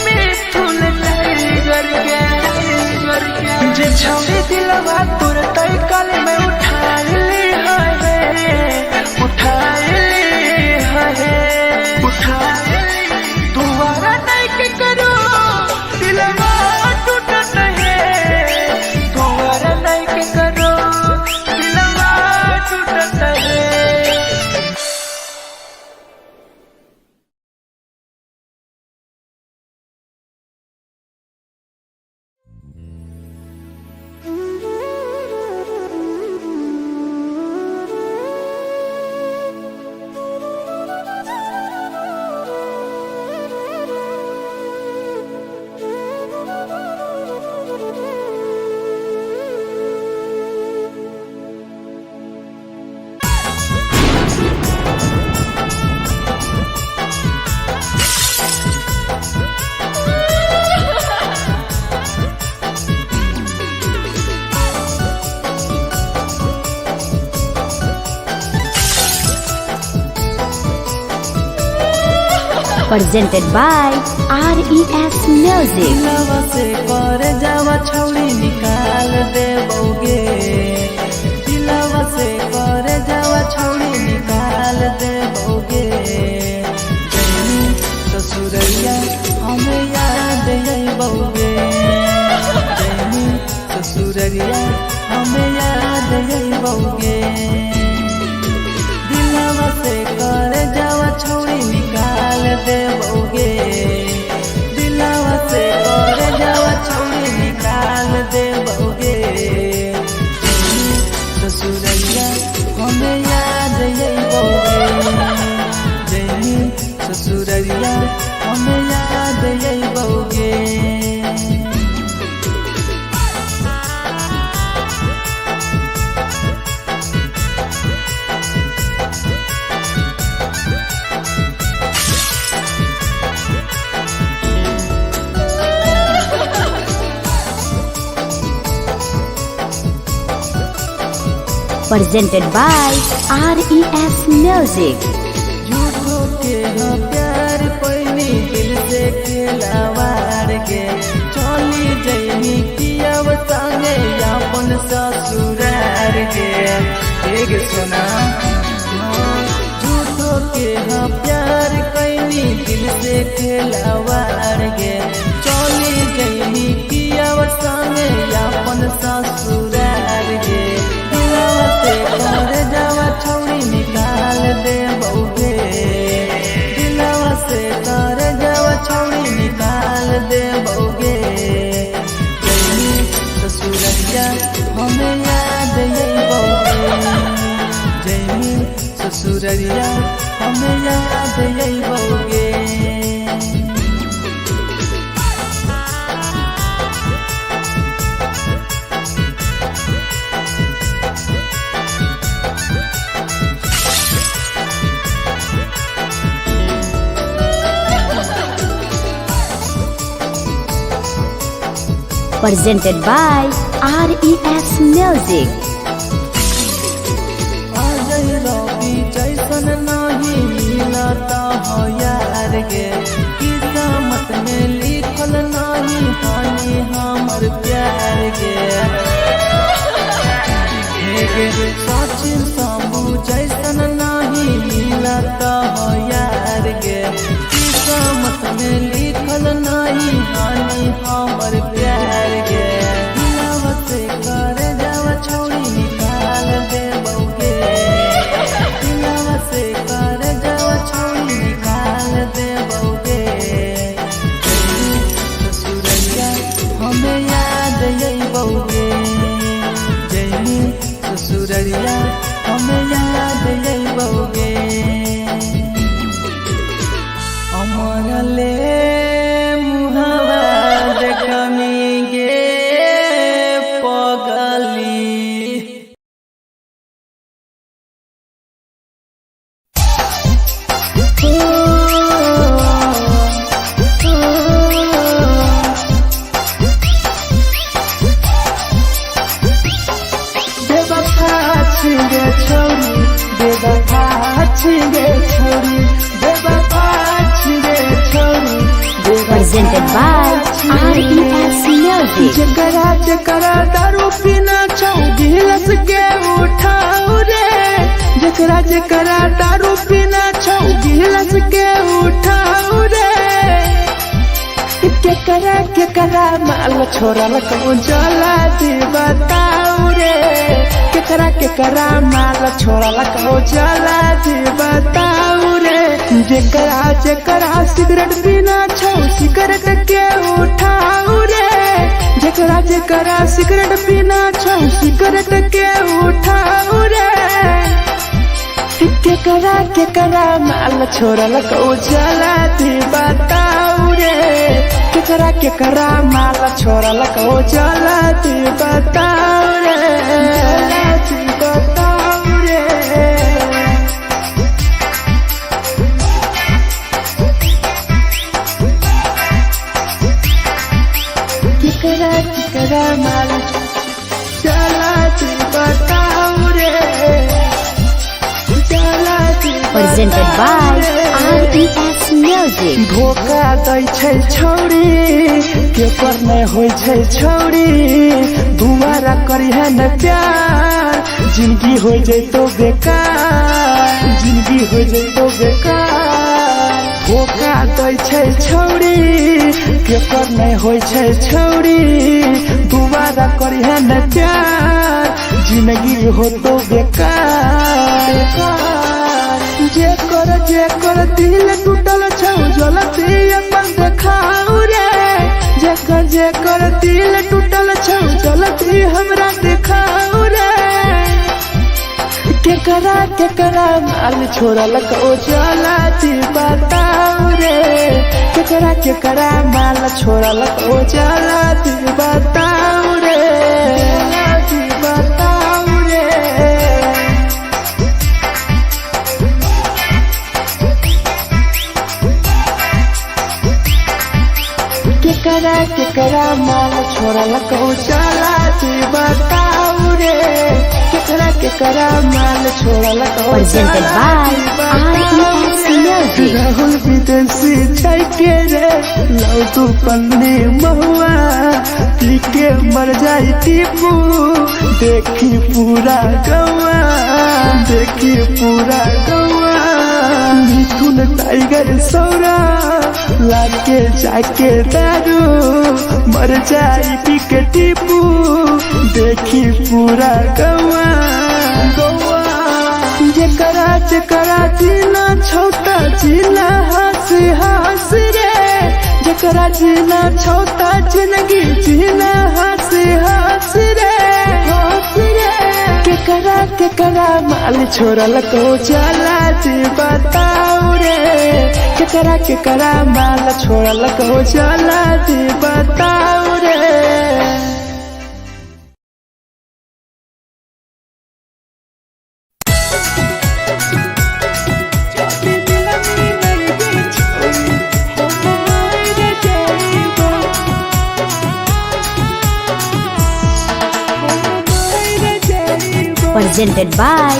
मिथुन टाइगर के जे छवि दिलवा तोर तलकल में उठाइले दोबारा नहीं के करो दिलवा टूटत है दोबारा नहीं के करो दिलवा टूटत है Presented by RES Music. दिलवा से कर जावा छौड़ी निकाल देबोगे, दिलवा से कर जावा छौड़ी निकाल देबोगे। जैनी ससुरैया हमें याद अइबोगे, जैनी ससुरैया हमें याद अइबोगे। दिलवा से कर जावा छौड़ी निकाल देबोगे, दिलवा से कर जावा छौड़ी निकाल देबोगे। ससुरैया हमें याद अइबोगे, जैनी ससुरैया हमें याद अइबोगे। Presented by RES Music. झूठो के हाँ प्यार पैनी दिल से खिलावार के, चली जैनी कियाव संगे अपन ससुरार के। एक सुना झूठो के हाँ प्यार कैनी दिल से खिलावार के, चली जैनी कियाव संगे अपन ससुरार के। दिलवा से कर जावा छौड़ी निकाल देबोगे, दिलवा से कर जावा छौड़ी निकाल देबोगे। जैनी ससुरैया हमें याद अइबोगे, जैनी ससुरैया हमें याद अइबोगे। Presented by RES Music. आजै रवि जैसन नहीं मिलता हो यार गे, किस्मत में लिखल नहीं हानि हमर प्यार गे। सचिन शंभू जैसन नहीं मिलता हो यार गे, किस्मत में लिखल नहीं हानि हमर प्यार गे। दिलवा से कर जावा छौड़ी निकाल देबोगे, दिलवा से कर जावा छौड़ी निकाल देबोगे। ससुरैया हमें याद अइबोगे, जैनी ससुरैया हमें याद अइबोगे। अमर ले मुहावा देखनी गे पगली। बेवफा छिगे छौरी, बेवफा छिगे छौरी, बेवफा छिगे छौरी। Presented by RES Music. जकरा जकरा दारू पीना छौ गिलास के उठाओ रे, जकरा जकरा दारू पीना छौ गिलास के उठाओ रे। केकरा माल छोड़ल को जला दी बताओ रे, केकरा माल छोड़ल को जला दी बताओ रे। जकरा जकरा सिगरेट पीना छौ सिगरेट के उठाओ रे, जकरा जकरा सिगरेट पीना छौ सिगरेट के उठाओ रे। केकरा माल छोड़ल को जला दी बताओ रे, केकरा माल छोड़ल को जला दी बताओ रे, जला दी बताओ रे। केकरा माल जला दी बताओ रे, जला दी Presented by RES Music. Music. धोखा दै छै छौरी के पर नहीं होय छै छौरी दोबारा करिहे न प्यार जिंदगी हो जैतो बेकार जिंदगी हो जैतो बेकार धोखा दै छै छौरी के पर नहीं होय छै छौरी दोबारा करिहे न प्यार जिंदगी हो तो बेकार जे कर दिल टूटल छौ जलती अपन देखाऊ रे जे कर दिल टूटल छौ जलती हमरा देखाऊ रे केकरा माल छोड़ल को जलती बताऊ रे केकरा माल छोड़ल को जलती बताऊ रे बताऊ रे केकरा माल छोड़ल को जलती बताऊ रे केकरा माल छोड़ल को Presented by RES Music. Rahul विदेशी छै के रे लौटू पन्नी महुआ पी के मर जाई टीपू देखी पूरा गौआ मिथुन टाइगर सौरा लाके जाके दारू मर जाई पी के टीपू देखी पूरा गौआ जेकरा जीना छोटा जीना हंस रे जेकरा जीना छोटा जिंदगी जीना हंस रे केकरा माल छोड़ल को जला दी बताऊ रे केकरा माल छोड़ल को जला दी बताऊ रे Presented by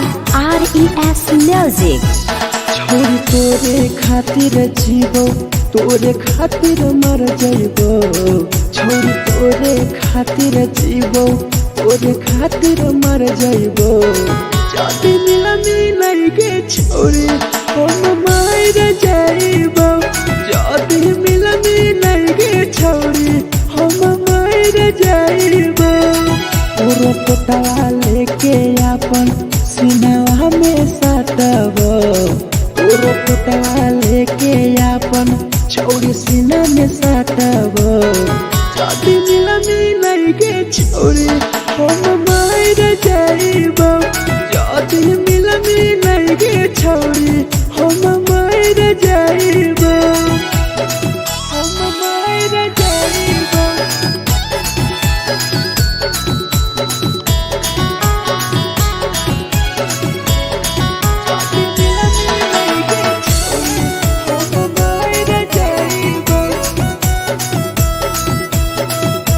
RES Music. छोरी तोरे खातिर जीवो तोरे खातिर मर जाइबो छोरी तोरे खातिर जीवो तोरे खातिर मर जाइबो जाति मिलनी के छोरी हम मर जाइबो जाति मिलनी के छोरी हम मर जाइबो तोरो पोतवा लेके अपन सिनवा में सटबो तोरो पोतवा लेके अपन छोरी सीना में सटबो जाति मिलनी के छोरी हम मर जाइबो जाति मिलनी के छोरी हम मर जाइबो हम मर जाइबो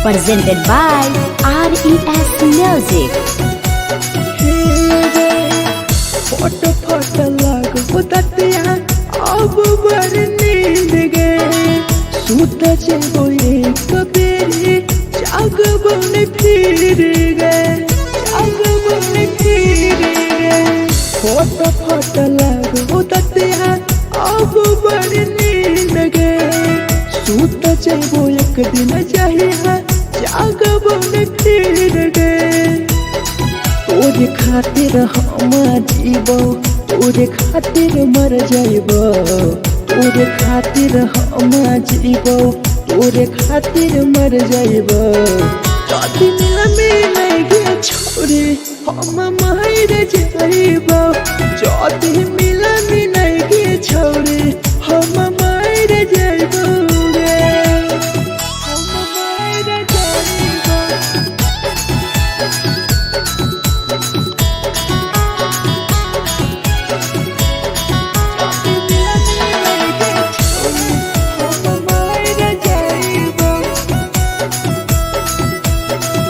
Presented by RES Music. फोट लगो ततिया अब बड़ नींद गे सूत जेबो एक बेरी जागबो ने फिर गे फोट लगो ततिया अब बड़ नींद गे सूत जेबो एक दिन चाहिए जागबो ने फिर गे तोरे खातिर हम जीवो तोरे खातिर मर जाइबो तोरे खातिर हम जीवो तोरे खातिर मर जाइबो जाति मिलनी के छोरी हम मर जाइबो जाति मिलनी के छोरी हम मर जाइबो रे हम मर जाइबो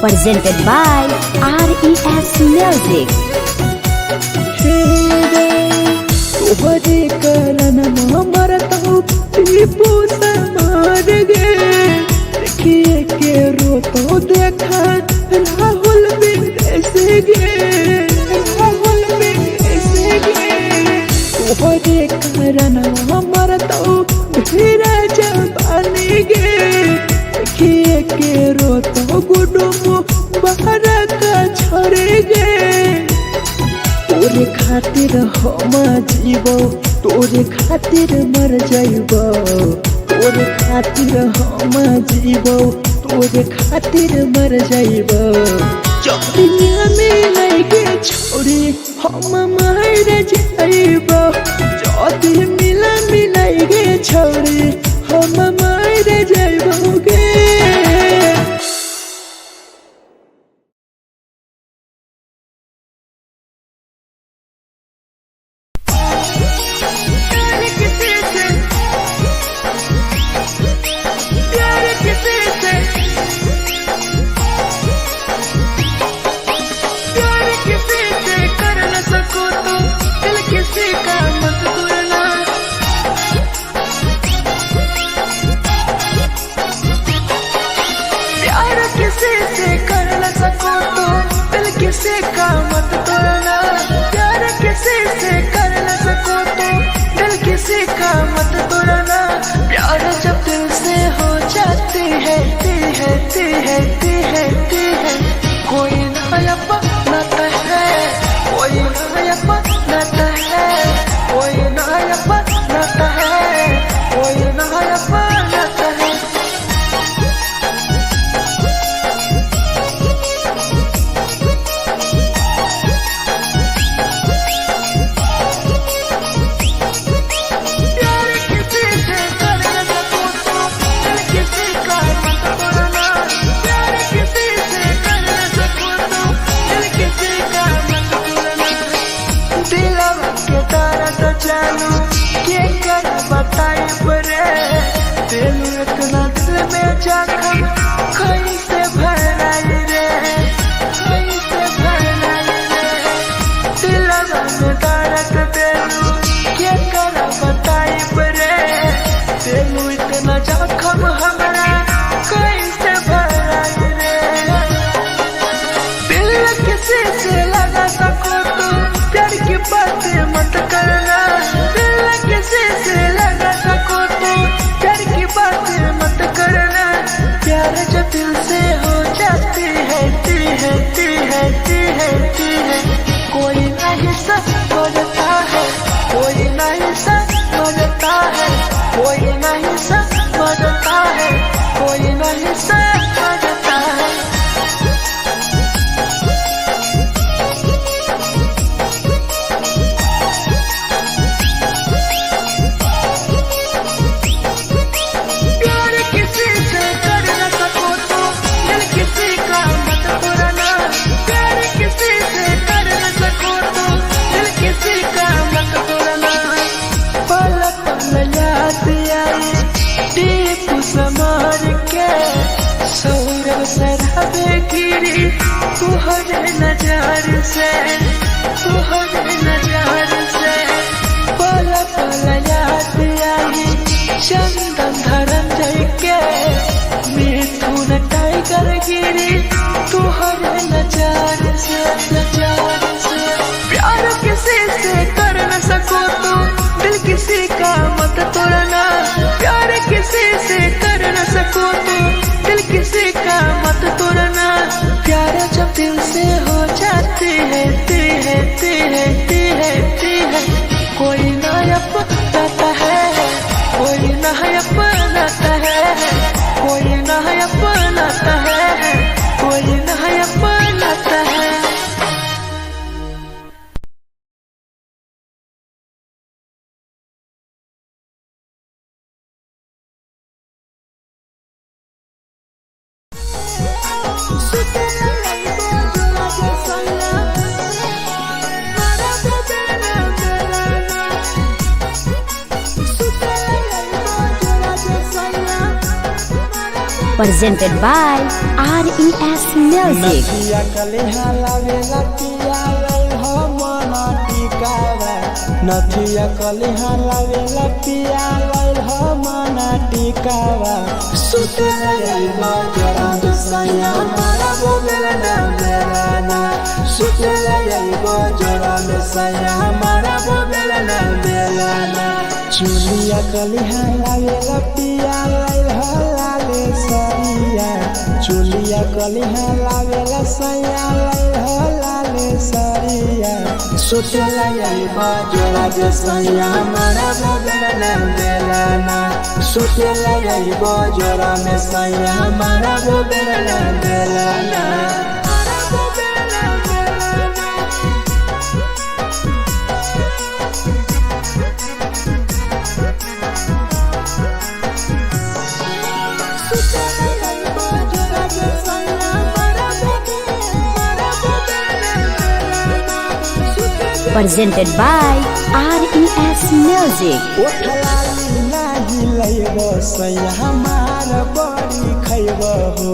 Presented by RES Music. तोहरे करन मरत हूँ टीपू समार गे देखिए के रो तो देखा राहुल विदेश गे राहुल विदेश गे तोहरे कारण हमर तो धीरे जवानी गे देखिए के रो तो गुडुम बाहर का छोड़े गे तोरे खातिर हम जीवो तोरे खातिर मर जाइबो तोरे खातिर हम जीवो तोरे खातिर मर जाइबो चौड़िया में लगे छोड़ी हम मर जाइबो चौड़ी मिला मिलाइगे छोड़ी हम मर जाइबो गे किसी का मत तोड़ना प्यार किसी से कर न सको तो दिल किसी का मत तोड़ना प्यार जब दिल से हो जाती है कोई नया बनाता है कोई नया बनाता है कोई नया बनाता है कोई नया बनाता है इतना दिल में जख्म कैसे भराई रे कैसे भराई रे दिलवा में दर्द देलू के कर बताई रे देलू इतना जख्म हमरा कैसे भराई रे दिल किसी से लगा सको तो प्यार की बात मत करना दिल किसी से लगा सको तो प्यार की बात मत करना प्यार जब दिल से हो जाती है कोई नहीं समझता है कोई नहीं समझता है कोई नहीं समझता है कोई नहीं समझता है तुहरे नजार से पल पल याद आई चंदन धरम जय के मिथुन टाइगर गिरी तुहरे नजार से प्यार किसी से कर न सको तो दिल किसी का मत तोड़ना प्यार किसी से कर न सको तो दिल किसी का मत तोड़ना प्यार जब दिल से हो जाती है कोई नया बनाता है कोई नया बनाता है कोई नया बनाता है कोई नया बनाता है presented by RES Music. नथिया कलिहा लावेला पिया लैल मना टिकावा सुते लैबा जोरा में सैया मारा बेलना बेलना सुते लैबा जोरा में सैया मारा बेलना बेलना चुलिया कलिहा लावेला पिया लैल लाले सरिया चुलिया कलिहा लावेला सैया लैल लाले सरिया सुते लैबा जोरा में सैया मारा बेलना बेलना सुते लैबा जोरा में सैया मारा बेलना बेलना Presented by RES Music. ओठलाली नाही लैबो सैया हमार बड़ी खैबो हो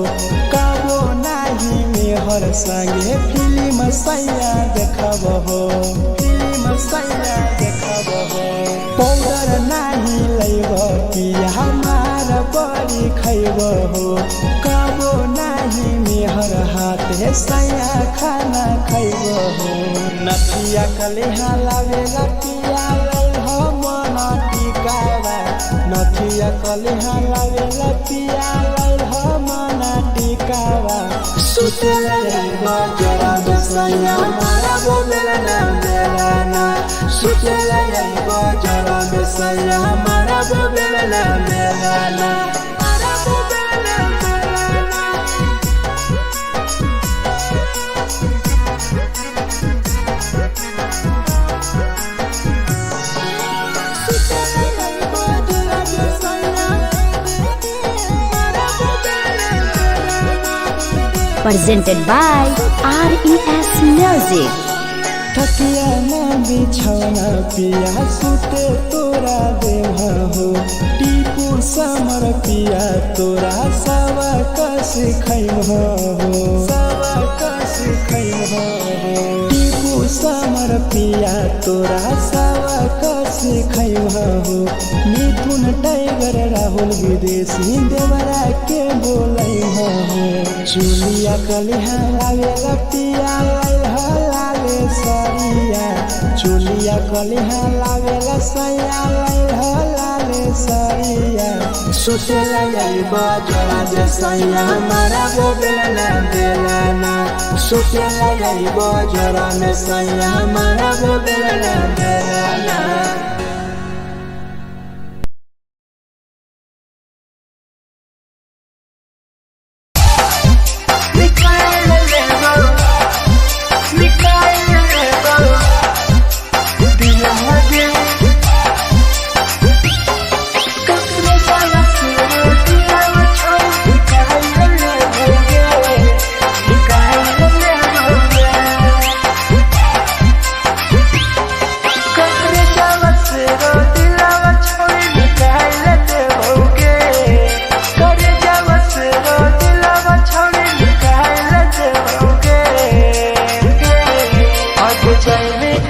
काबो नाही मेहर संगे फिल्म सैया देखबो हो फिल्म सैया देखबो हो पाउडर नाही लैबो पिया हमार बड़ी खैबो हो काबो नाही मेहर हाथे सैया खाना खैबो हो नथिया कलिहा लावेला पिया लैल मना टिकावा नथिया कलिहा लावेला पिया लैल मना टिकावा सुते लैबा जोरा में सैया मारा बेलना बेलना सुते लैबा जोरा में सैया मारा बेलना बेलना Presented by RES Music. थकिया न बिछौना पिया सुते तोरा देह हो टीपू समर पिया तोरा सवा कस खैम हो सवा कस खैम हो टीपू समर पिया तोरा सवा कस खैम हो मिथुन टाइगर राहुल विदेशी देवरा के बोलै हो चुलिया कलिहा लावेला पिया लाले सरिया चुलिया कलिहा लावेला सैया लाले सरिया सुते लैबा जोरा में सैया मारा बेलना बेलना सुते लैबा जोरा में सैया मारा बेलना बेलना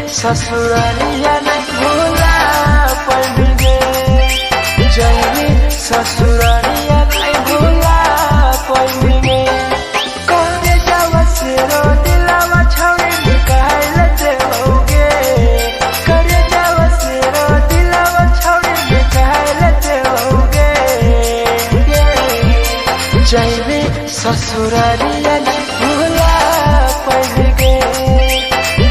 ससुरालिया नहीं भूला पड़ेंगे जाएंगे ससुरालिया नहीं भूला पड़ेंगे कौने जावा से रो दिलावा छोड़े निकाल लेते होगे करे जावा से रो दिलावा छोड़े निकाल लेते होगे जाएंगे ससुरालिया नहीं भूला पड़ेंगे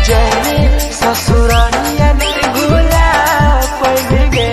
जाएंगे ससुरालिया नहीं भूला पड़ेंगे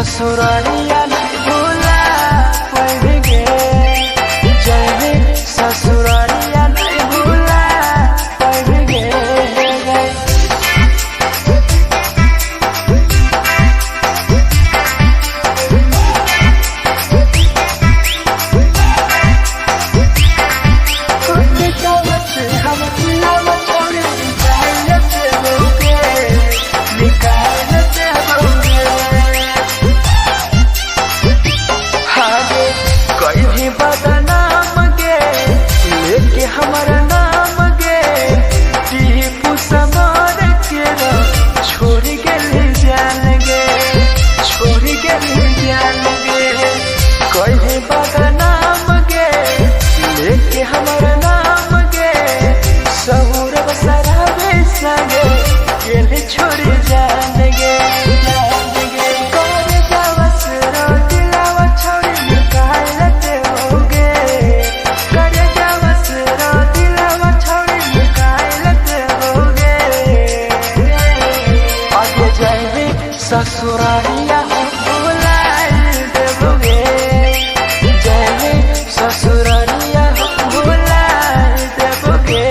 ससुरालिया नहीं भूला पाएंगे, जाएंगे ससुरालिया नहीं भूला पाएंगे। हमारा नाम गे टीपू समार के छोड़ गए जान गे, छोड़ गए जान गे। कहीं बदनाम गे लेके हमारा नाम गे, सहूर बसरावे संगे गेले छोड़ जान गे। ससुरालिया भूला देबोगे, जाएंगे ससुरालिया भूला देबोगे।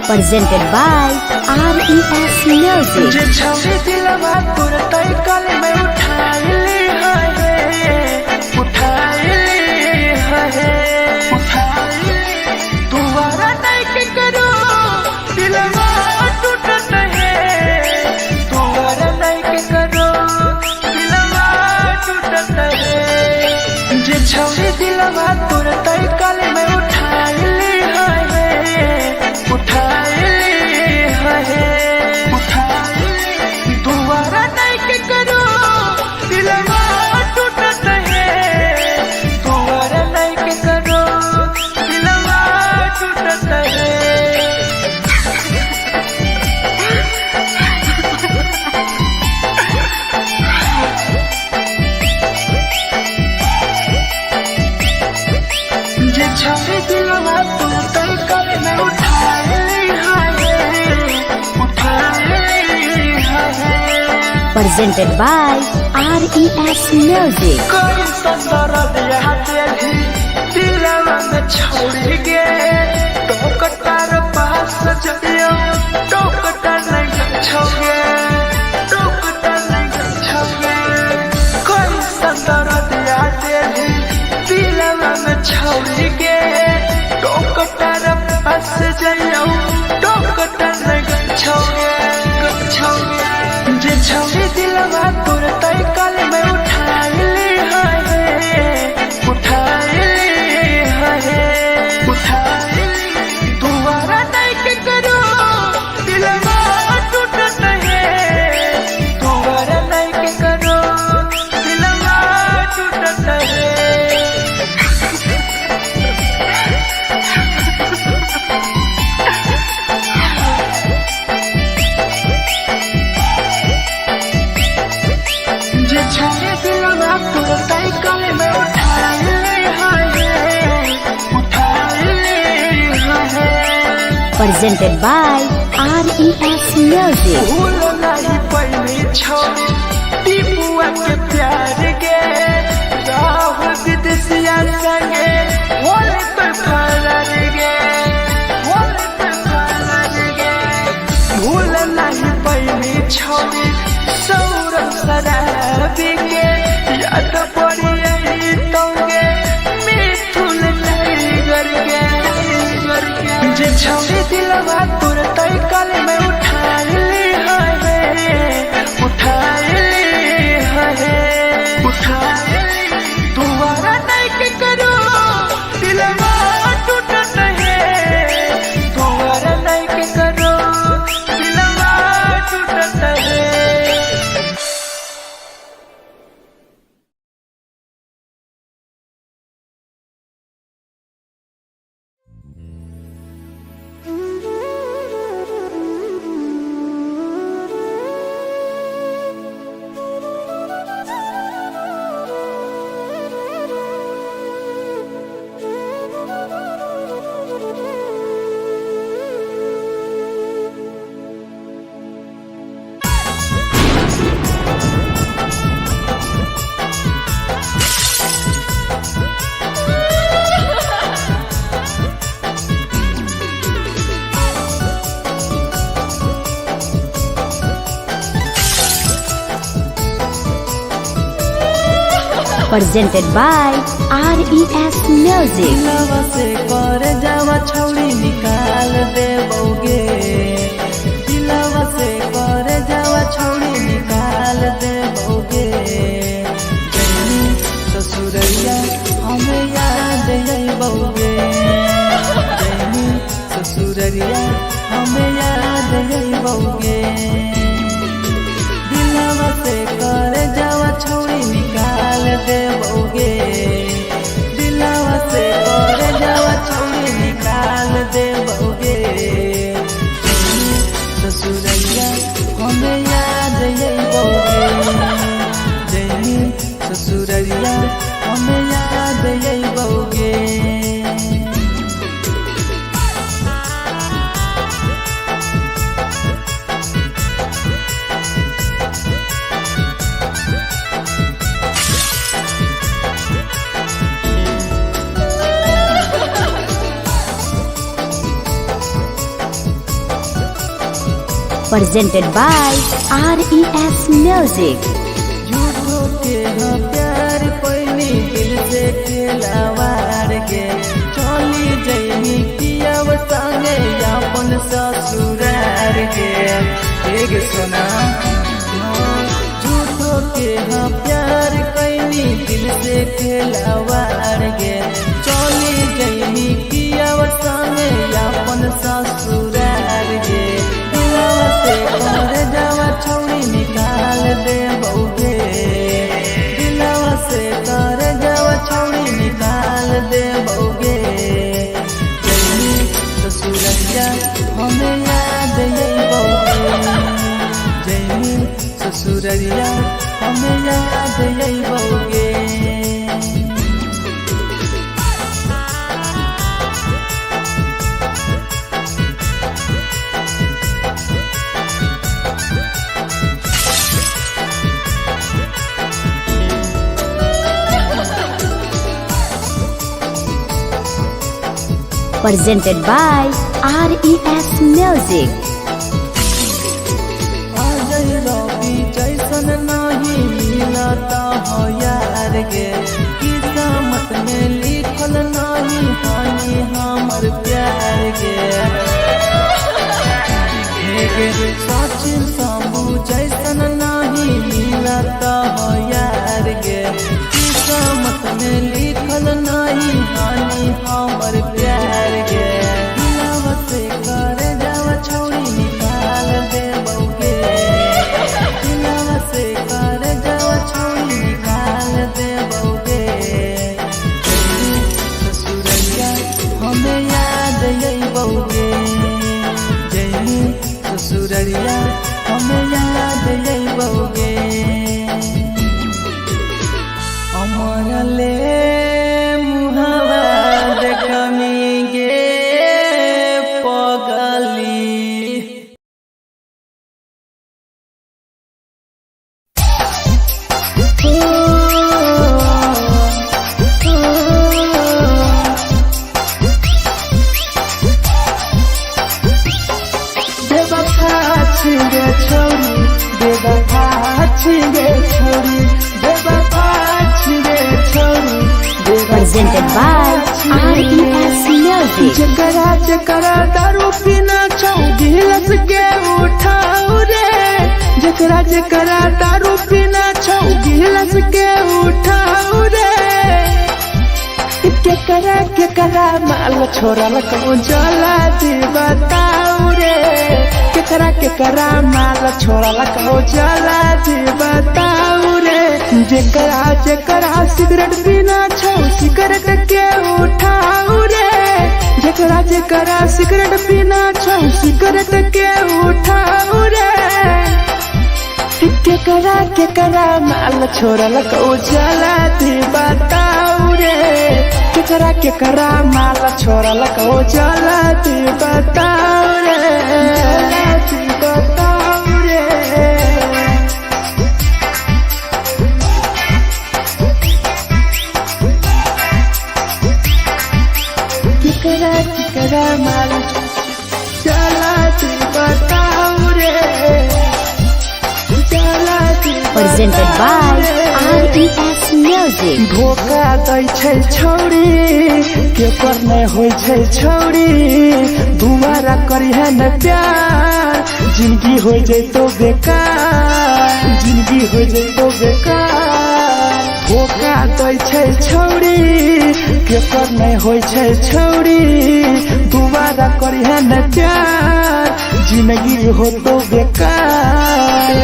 presented by RES Music. जे छवि दिलवा तोर तय कल में उठाइली तुम्हारा नहीं के करो दिलवा टूटत है तुम्हारा नहीं के करो दिलवा टूटत है जे छवि दिलवा तोर तय कल में उठाइली तुम्हारा नहीं के करो दिलवा टूटत है तुम्हारा नहीं के करो दिलवा टूटत है जे छवि दिलवा तुम तय कर में Presented by RES Music. कोई संदर दिया तेरी दिलवा में छोड़ के टोकटार पास जइयो टोकटार नहीं छोगे टोकटार नहीं छोगे कोई संदर दिया तेरी दिलवा में छोड़ के टोकटार पास जइयो टोकटार नहीं छोगे जे छवि दिलवा तोर तय कल में उठाइली तुम्हारा नहीं के करो दिलवा टूटत है तुम्हारा नहीं के करो दिलवा टूटत है जे छवि दिलवा तोर तय कल में Presented by RES Music. भूल नहीं पहली छवि टीपुआ के प्यार के राहुल विदेशिया संगे होले तो फरार गे भूल नहीं पहली छवि सौरभ शराबी के याद पड़ी यही तोगे मिथुन टाइगर के जे छवि दिलवा तोर तय कल में उठाइली तुम्हारा नहीं के करो दिलवा टूटत है तुम्हारा नहीं के करो दिलवा टूटत है Presented by RES Music. दिलवा से कर जावा छौड़ी निकाल देबोगे दिलवा से कर जावा छौड़ी निकाल देबोगे जैनी ससुरैया हमें याद अइबोगे जैनी ससुरैया हमें याद अइबोगे दिलवा से कर जावा छौड़ी निकाल देबोगे दिलवा से कर जावा छौड़ी निकाल देबोगे presented by RES Music. झूठो के हाँ प्यार पैनी दिल से खिलावार के चली जैनी किया संगे अपन ससुरार के एक सुना झूठो के हाँ प्यार कैनी दिल से खिलावार के चली जैनी किया संगे अपन ससुरार के दिलवा से घर जावा छौड़ी निकाल दे बउगे दिलवा से घर जावा छौड़ी निकाल दे बउगे जैनी ससुरैया हमें याद यही बउगे जैनी ससुरैया हमें याद यही बउगे Presented by RES Music. Ajay रवि जैसन नहीं मिलता हो यार गे किस्मत में लिखल नहीं हानि हमर प्यार गे सचिन शंभू जैसन नहीं मिलता हो यार गे किस्मत में लिखल नहीं हानि हमर प्यार गे दिलवा से कर जावा छौड़ी निकाल दे बउगे दिलवा से कर जावा छौड़ी निकाल दे बउगे ससुरैया हमें याद यही बउगे जैनी ससुरैया हमें याद यही बउगे अमर ले मुहावा देखमी गे पगली बेवफा छिगे छोरी बेवफा छिगे छोरी बेवफा छिगे छोरी Presented by RES Music. जकरा जकरा दारू पीना छौ गिलास के उठाओ रे जकरा जकरा दारू पीना छौ गिलास के उठाओ रे केकरा माल छोड़ल कहूँ जला दी बताओ रे केकरा माल छोड़ल कहूँ जला दी बताओ रे जकरा जकरा सिगरेट पीना छौ सिगरेट के उठाओ रे जकरा जकरा सिगरेट पीना छौ सिगरेट के उठाओ रे केकरा माल छोड़ल कहूँ जला दी बताओ रे केकरा माल छोड़ल कहूँ जला दी बताओ रे जला दी बताओ रे केकरा माल चला दी बताओ रे चला दी Presented by RES Music. धोखा दै छै छौड़ी केकर नहीं होइ छै छौड़ी दुबारा करिहे न प्यार जिंदगी हो जैतो बेकार जिंदगी हो जैतो बेकार धोखा दै छै छौड़ी केकर नहीं होइ छै छौड़ी दुबारा करिहे न प्यार जिंदगी हो तो बेकार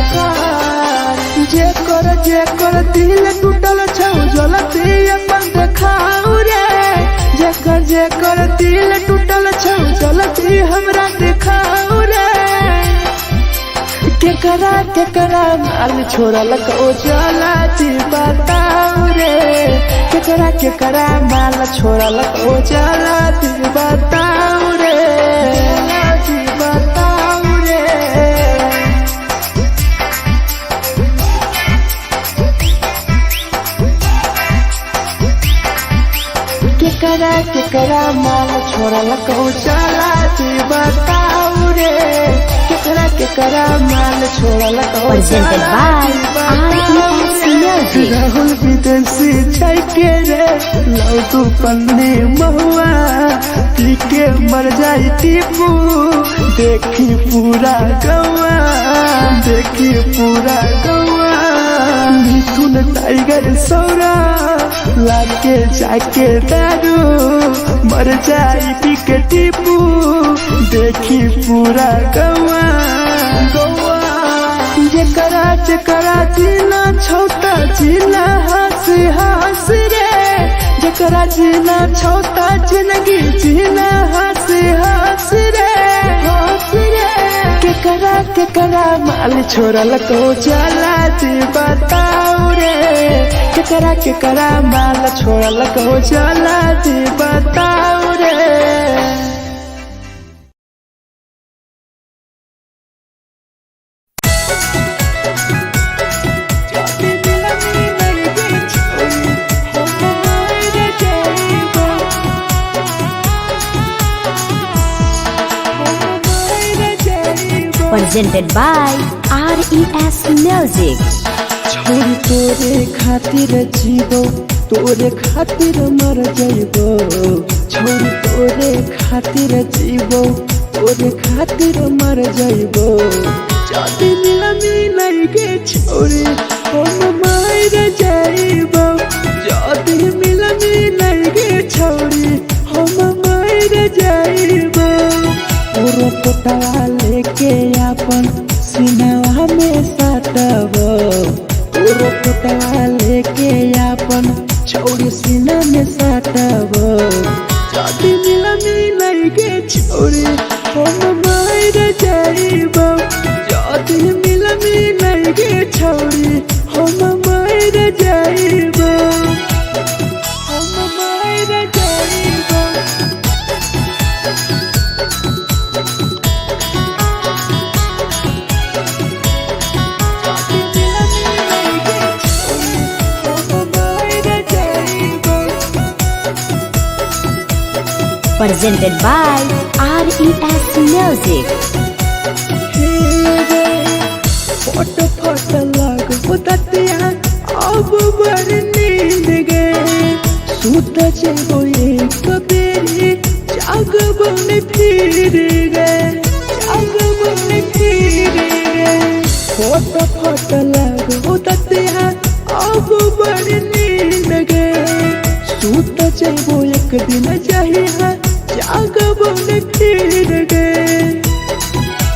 जेकर दिल टूटल छौ जलती अपन देखाओ रे जेकर दिल टूटल छौ जलती हमरा देखाओ रे केकरा माल छोड़ल कहूँ जलती बताओ रे केकरा माल छोड़ल कहूँ जलती बताओ रे जलती बताओ रे केकरा माल छोड़ल कहूँ चला बताओ रे केकरा केकरा माल छोड़ल को Presented by RES Music. Rahul विदेशी छाई के रे लौ तू पन्ने महुआ पी के मर जाई टीपू देखी पूरा गवा देखी पूरा गवा मिथुन टाइगर सौरा लाके जाके दारू मर जाई पी के टीपू देखी पूरा गवा गवा जेकरा जेकरा जीना छोटा जीना हंस हंस रे जेकरा जीना छोटा जिंदगी जीना हंस हंस रे हंस रे केकरा केकरा माल छोड़ल को जाला जी बताओ रे केकरा केकरा माल छोड़ल को जाला जी बताओ रे। Presented by RES Music. छोरी तोरे खातिर जीवो तोरे खातिर मर जाइबो छोरी तोरे खातिर जीवो तोरे खातिर मर जाइबो जाति मिलमी लगे छोरी हम मर जाइबो जाति मिलमी लगे छोरी हम मर जाइबो पूरा पोटवा लेके अपन सीनावा में साटबो पूरा पोटवा लेके अपन छोरी सीना में साटबो जाति मिलमी लगे छोरी हम मर जाइबो जाति मिलमी लगे छोरी हम मर जाइबो हम मर जाइबो। Presented by RES Music. फट फट लग होतिया अब बड़ नींद गए सूत जेबो एक बेरी जागबो ने फिर गए जागबो ने फिर गए फट फट लग होतिया अब बड़ नींद गए सूत जेबो एक दिन चाहिए जागबो ने फिर गए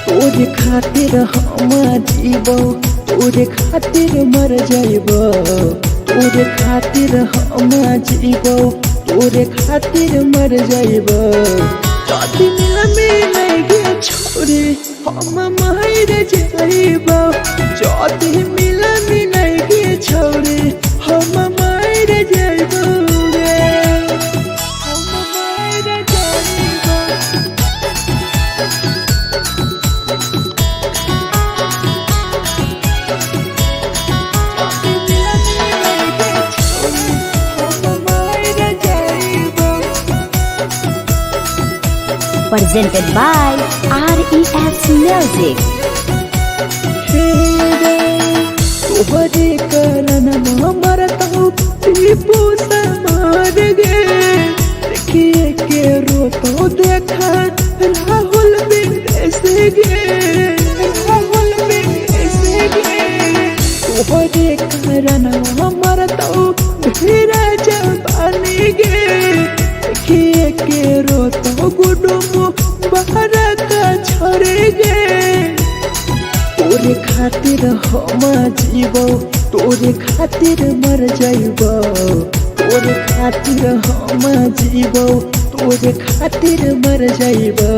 तोरे खातिर हम जीवो तोरे खातिर मर जाइबो तोरे खातिर हम जीवो तोरे खातिर मर जाइबो जाति मिलमी लगे छोरी हम मर जाइबो जाति मिलमी लगे छोरी हम मर जाइबो रे हम मर जाइबो। Presented by RES Music. तोहरे करन मरत हूँ टीपू समार गे देखिए के रोतो देखा राहुल विदेश गे राहुल विदेश गे तोहरे करन मरत हूँ धीरे जवानी गे देखिए के रोतो गुडुमो बाहर का छोड़ गे तोरे खातिर हम जीवो तोरे खातिर मर जाइबो तोरे खातिर हम जीवो तोरे खातिर मर जाइबो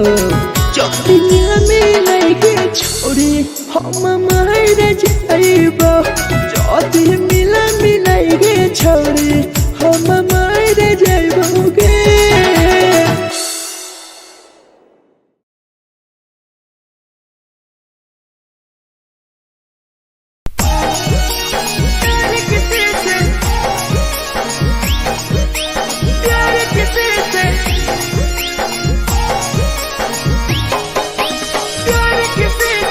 दुनिया में लगे छोरी हम मर जाइबो जाति मिला मिलाइगे छोरी हम मर जाइबो गे। प्यार किसी से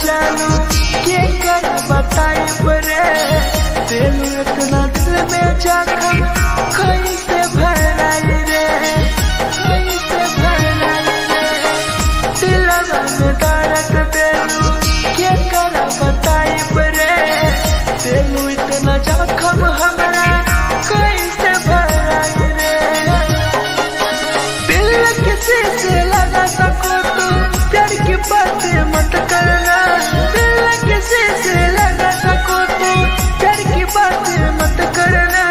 चालू के कर बताई परे दिल इतना दिल में जखम कैसे भराई रे कैसे भराई रे दिलवा में दर्द दिलू के कर बताई परे दिल इतना जखम हमरा कैसे भराई रे दिल किसी से लगा सको तो प्यार की बातें मत करना दिल किसी से लगा सको तो प्यार की बातें मत करना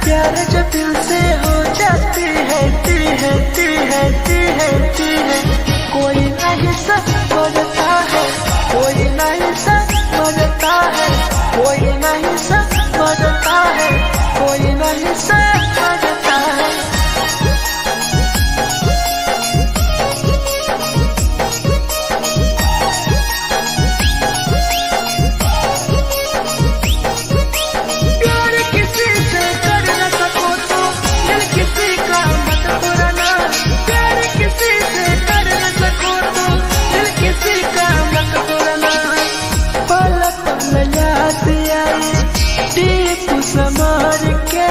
प्यार जब दिल से हो जाती है कोई नहीं समझता है कोई नहीं समझता है कोई नहीं समझता है कोई नहीं समझता है प्यार किसी से कर न सको तो दिल किसी का मत तोड़ना प्यार किसी से कर न सको तो दिल किसी का मत तोड़ना पल पल याद आई दीप समार के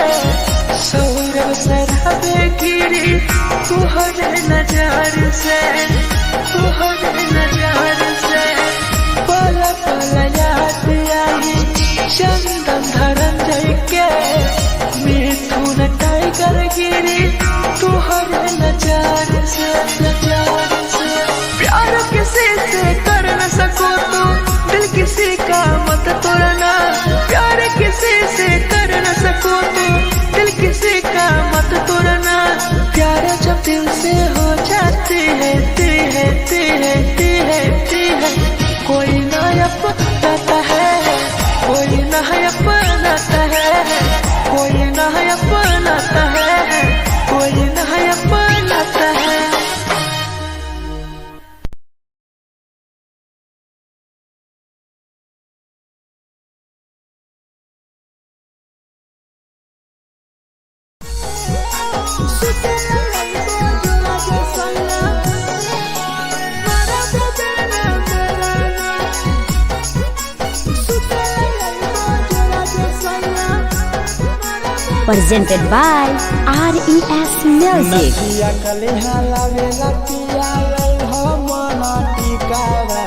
सौरभ शराबे गिरी तुहरे नजर से पल पल याद आई चंदन धरंजय के मिथुन टाइगर गिरी तुहरे नजर से प्यार किसी से कर न सको तो दिल किसी का मत तोड़ना प्यार किसी से कर न सको तो दिल किसी का मत तोड़ना प्यार जब दिल से हो जाती है कोई ना अपनाता है कोई ना अपनाता है कोई ना अपनाता है कोई ना अपनाता है Presented by RES Music. नथिया कलिहा लावेला पिया लई हो मना टिकावा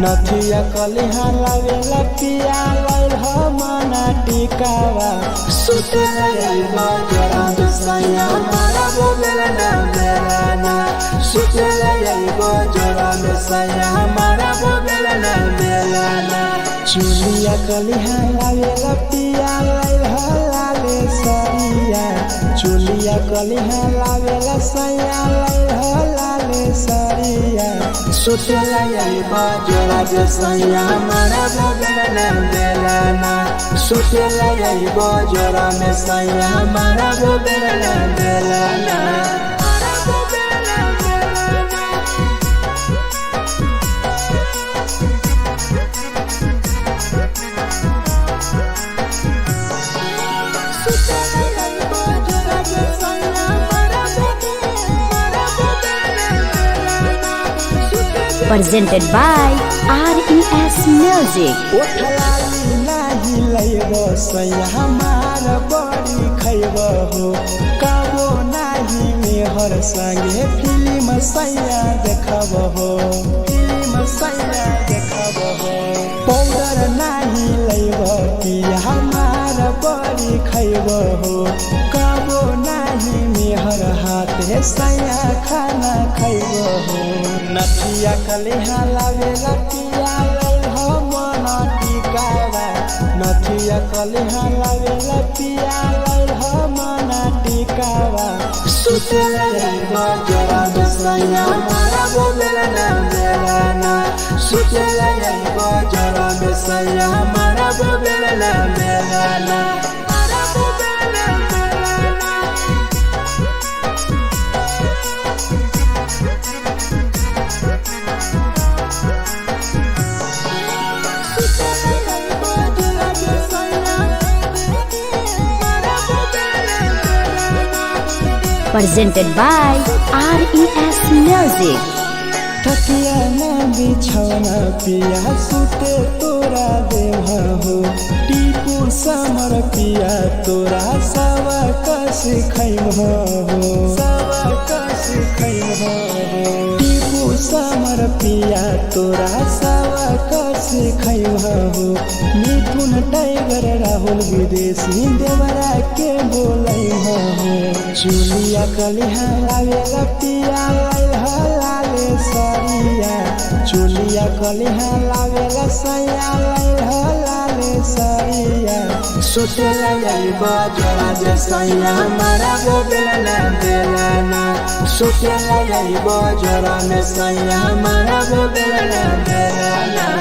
नथिया कलिहा लावेला पिया लई हो मना टिकावा सुतला लईबा जरा सैया मारा बोलेला ना बेलाना सुतला लईबा जरा सैया मारा बोलेला ना बेलाना चुलिया कलिहा लावेला पिया लई हो लाले सरिया चुलिया कलिहा लावेला सैया लई हो लाले सरिया सुतला लईबा जरा सैया मारा बोलेला ना बेलाना सुतला लईबा जरा सैया मारा बोलेला ना बेलाना Presented by RES Music. ओठलाली नाही लईबो सैया हमार बड़ी खैबो हो काबो नाही मेहर संगे फिल्म सैया देखबो हो पाउडर नाही लईबो कि हमार बड़ी खैबो हो काबो नाही मेहर हाथे सैया खाना खैबो हो नथिया कलिहा लावेला पिया लई हो मना टिकावा नथिया कलिहा लावेला पिया लई हो मना टिकावा सुतला लईबा जरा सैया मारा बोलेला ना बेलाना सुतला लईबा जरा सैया मारा बोलेला ना बेलाना Presented by RES Music. तकिया ना बिछौना पिया सुते तोरा देवा हो टीपू समर पिया तोरा सवा कस खैम हो सवा कस खैम हो टीपू समर पिया तोरा सवा कस खैम हो मिथुन टाइगर राहुल विदेशी देवरा के बोलै हो चुलिया कलिहा लागे पिया लाले सरिया चुलिया कलिहा लागे सैया लाले सरिया सोते लगे बजरा जे सैया मारा वो बेला बेलाना सोते लगे बजरा में सैया मारा वो बेला बेलाना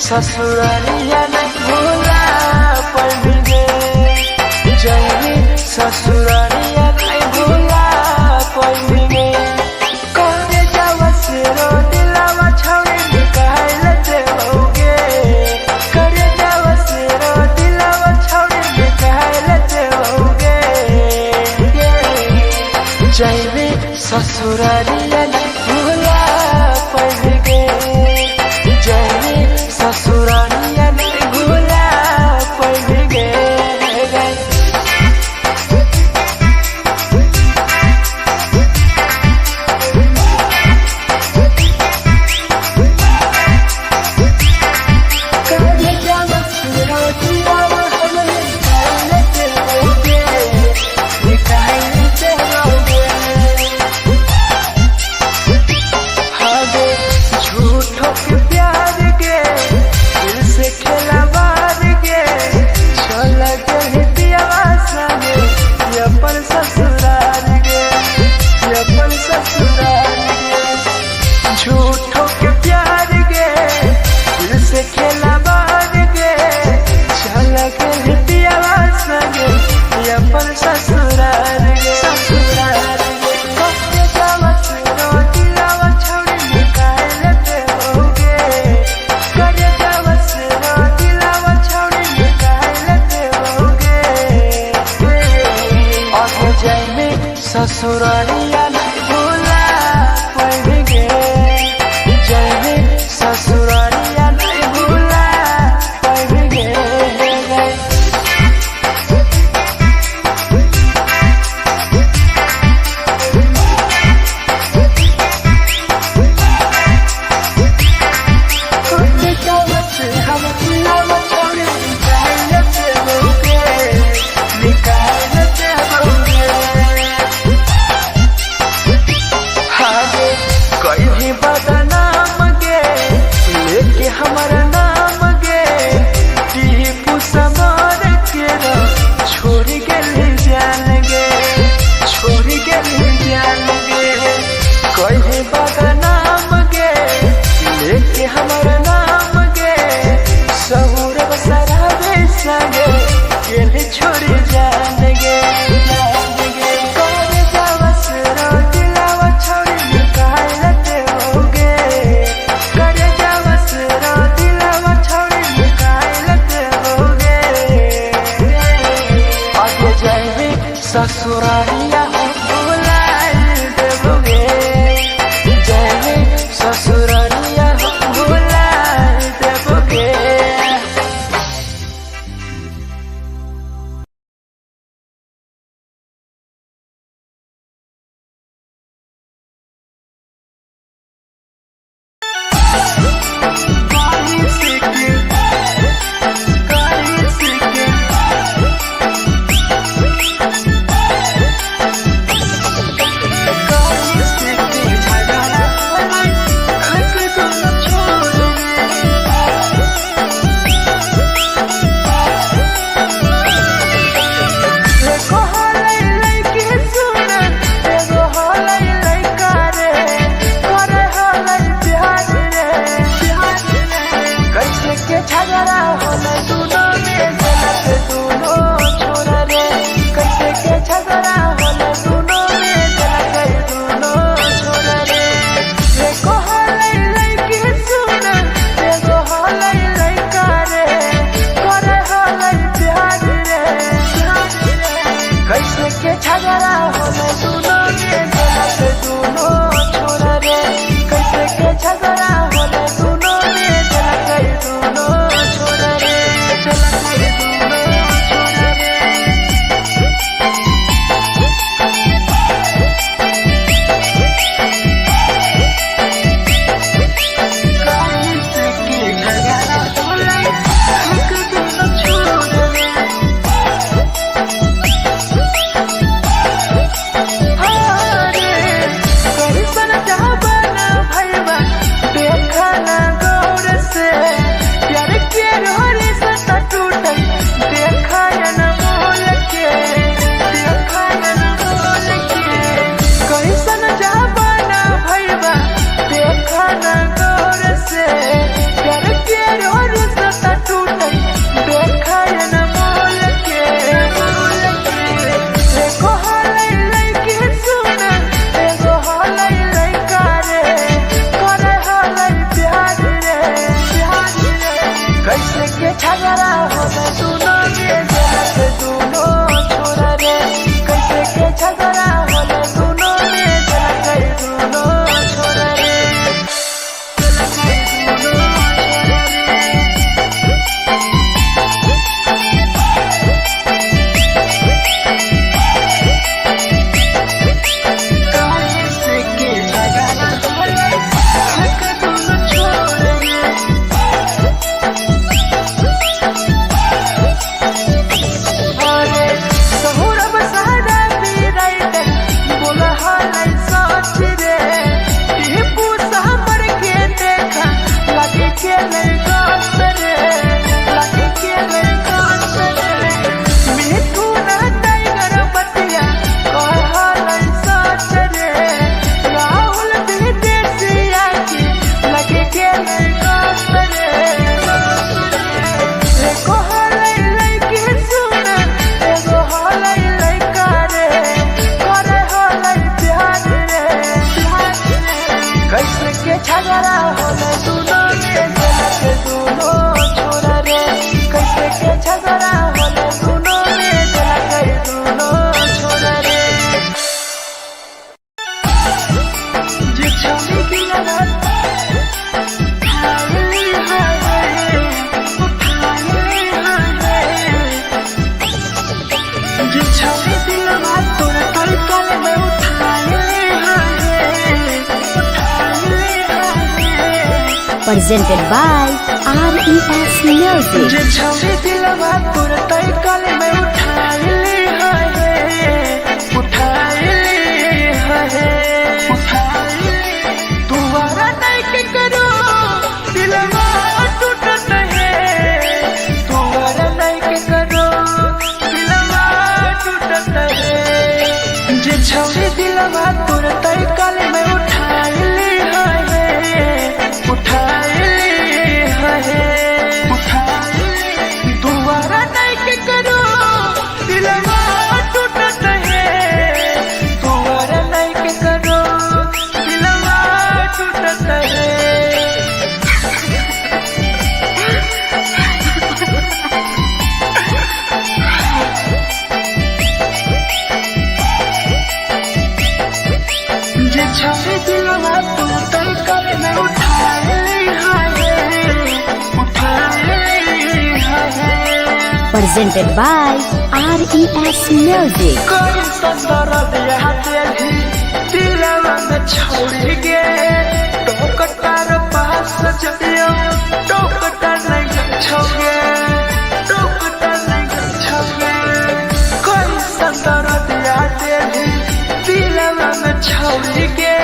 ससुरालिया नहीं भूला पड़ेंगे जाएंगे ससुरालिया नहीं भूला पड़ेंगे करे जावा से रो दिलावा छावे निकाल लेते होगे करे जावा से रो दिलावा छावे निकाल लेते होगे जाएंगे ससुरालिया नहीं भूला पड़ेंगे ससुरालिया नहीं भूला पड़ेंगे झूठों के प्यार के दिल से खेला मार के चला गए पियावा संगे अपन ससुराल गे अपन ससुराल गे झूठों के प्यार के दिल से खेला मार के चला गए पियावा संगे अपन ससुराल गे ससुराल गे कब जावा से रो दिलावा छोड़ निकाल लेते होगे करे जावा से रो दिलावा छोड़ निकाल लेते होगे और जाए में ससुरालिया नहीं भूला पड़ेंगे जाए में ससुरालिया नहीं भूला पड़ेंगे झगड़ा होले दोनों में जलत दोनों छोरा रे कैसे के झगड़ा होले दोनों में जलत दोनों छोरा रे एको होले लइकी सुन एगो होले लइका रे करे होले प्यार रे कैसे के झगड़ा होले दोनों में जलत दोनों छोरा रे कैसे के झगड़ा होले दोनों में जलत दोनों छोरा रे जलत दोनों छोरा रे कैसे के झगड़ा होले हक दोनों छोरा रे झगड़ा होले दोनों में जलत दोनों छोरा रे कैसे के झगड़ा होले दोनों में जलत दोनों छोरा रे जलत दोनों छोरा रे कैसे के झगड़ा होले हक दोनों छोरा रे कैसे के झगड़ा होले दोनों में जलत दोनों छोरा रे कैसे के झगड़ा होले दोनों में जलत दोनों छोरा रे जे छौरी की लगत हाय हाय जे छौरी की लगत तोरा तड़कल में उठाए presented by RES Music. जे छौरी दिलवा तोर तड़कल में उठाए तुम्हारा नहीं के करो दिलवा टूटत है तुम्हारा नहीं के करो दिलवा टूटत है जे छौरी दिलवा तोर तड़कल में उठाए दोबारा नहीं के करो दिलवा टूटत है दोबारा नहीं के करो दिलवा टूटत है जे छौरी दिलवा तू तड़कल में उठाए Presented by RES Music. कोई संदर दिया तेरी दिलवा में छोड़ गे टोकटार पास जइयो टोकटार नहीं छोगे टोकटार नहीं छोगे कोई संदर दिया तेरी दिलवा में छोड़ गे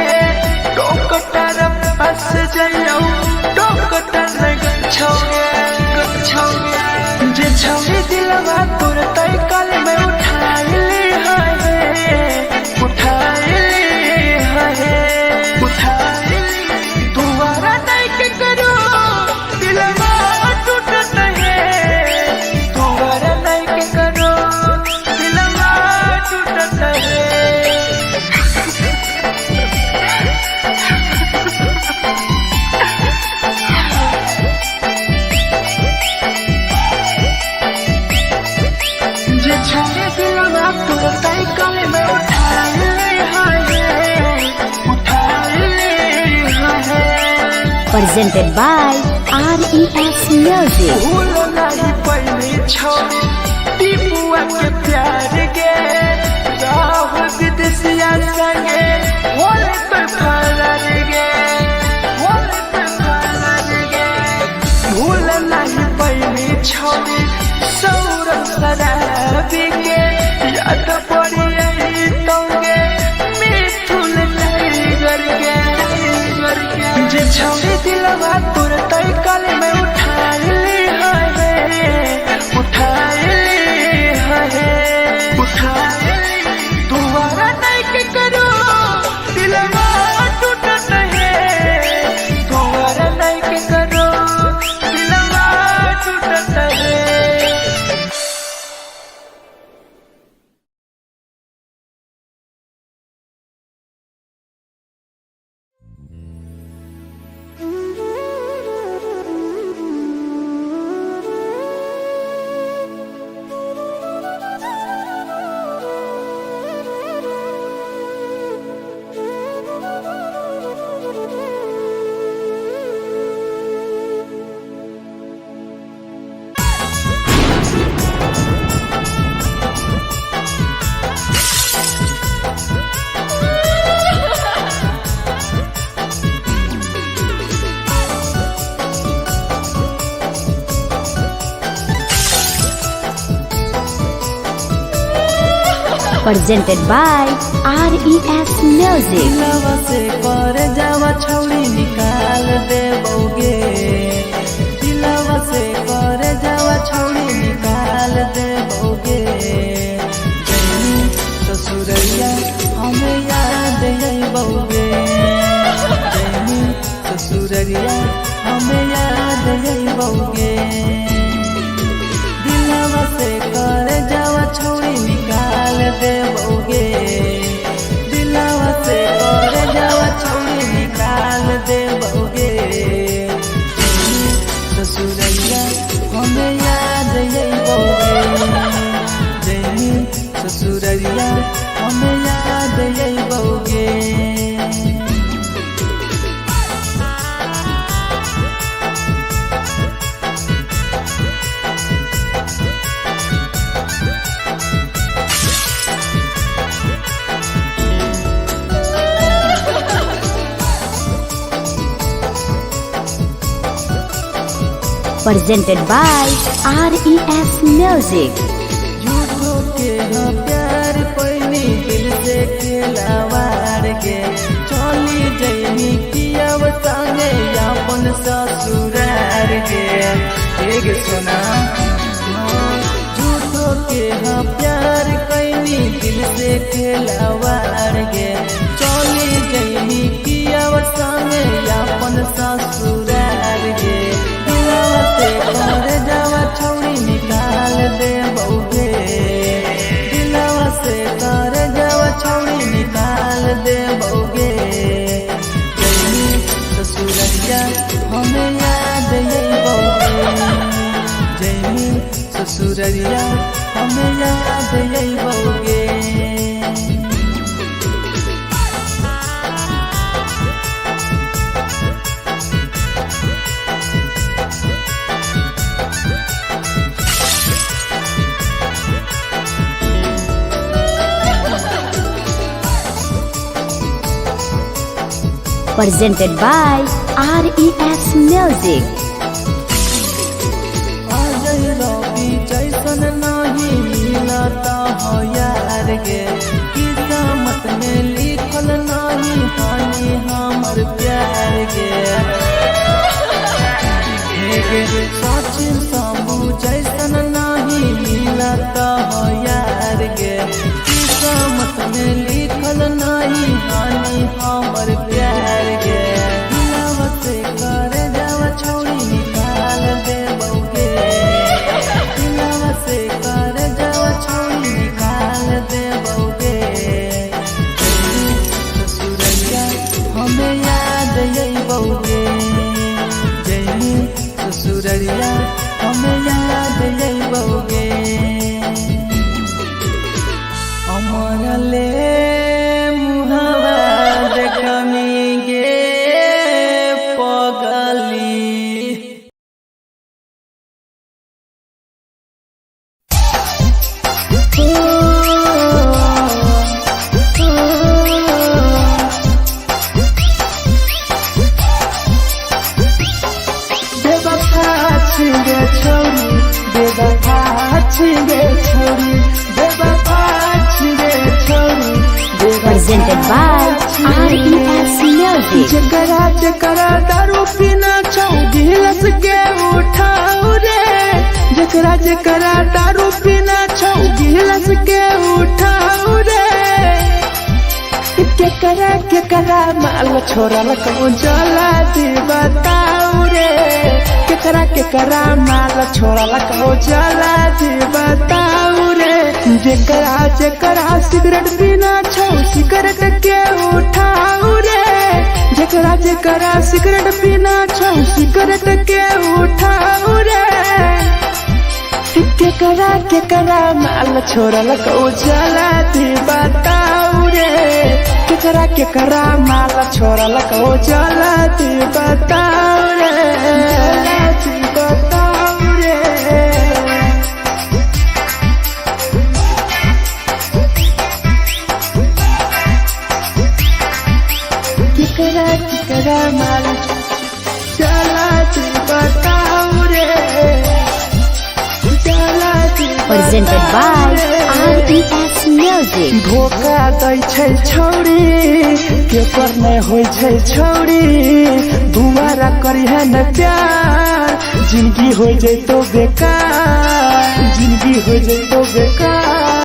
टोकटार पास जइयो टोकटार नहीं छोगे जे छौरी दिलवा तोर तड़कल में उठाए दोबारा नहीं के करो दिलवा टूट presented by RES Music. भूल नहीं पहली छौरी टीपुआ के प्यार गे राह विदेशिया संगे होले पे फरार गे होले पे फरार गे भूल नहीं पहली छौरी सौरभ शराबी के याद पड़ी यही तोगे मिथुन टाइगर गे जे छौरी दिलवा तुरंत कल में उठा ली दोबारा नहीं के करो दिलवा टूटत है दोबारा नहीं के करो दिलवा टूटत है। Presented by RES Music. दिलवा से कर जावा छौरी निकाल देबोगे दिलवा से कर जावा छौरी निकाल देबोगे जैनी ससुरैया हमें याद अइबोगे जैनी ससुरैया हमें याद अइबोगे दिलवा से कर जावा छौरी निकाल देबोगे दिलवा से कर जावा छौरी निकाल देबोगे ससुरैया हमें याद अइबोगे जैनी ससुरैया हमें याद अइबोगे। Presented by RES Music. झूठो के हाँ प्यार पैनी दिल से खिलावार के चली जैनी कियाव संगे अपन ससुरार के एक सुना झूठो के हाँ प्यार कैनी दिल से खिलावार के चली जैनी कियाव संगे अपन ससुरार के दिलवा से कर जावा छौरी निकाल देबोगे दिलवा से कर जावा छौरी निकाल देबोगे जैनी ससुरैया हमें याद अइबोगे जैनी ससुरैया हमें याद अइबोगे। Presented by RES Music. रवि जैसन नहीं मिलता हो यार गे किस्मत में लिखल नहीं हानि हमर प्यार गे सचिन शंभू जैसन नहीं मिलता हो यार गे किस्मत में लिखल नहीं हानि हमर प्यार गे दिलवा से कर जावा छौरी छौरी बेवफा छिगे छौरी बेवफा छिगे छौरी Presented by RES Music. जकरा जकरा दारू पीना छौ गिलास के उठाऊ रे जकरा जकरा दारू पीना छौ गिलास के उठाऊ रे केकरा माल छोरा लको जला दी बताऊ रे केकरा माल छोरा लको जला दी बताऊ रे जकरा जकरा सिगरेट पीना छौ सिगरेट के उठाऊ रे जकरा जकरा सिगरेट पीना छौ सिगरेट के उठाऊ रे केकरा माल छोरा लको जला दी बताऊ रे केकरा माल छोरा लको जला दी बताऊ रे जला दी बताऊ रे केकरा माल जला दी बताऊ रे जला दी Presented by RES Music. धोखा दै छै छौरी के पर नै होइ छै छौरी दुबारा करी है न प्यार जिंदगी हो जैतो बेकार जिंदगी हो जैतो बेकार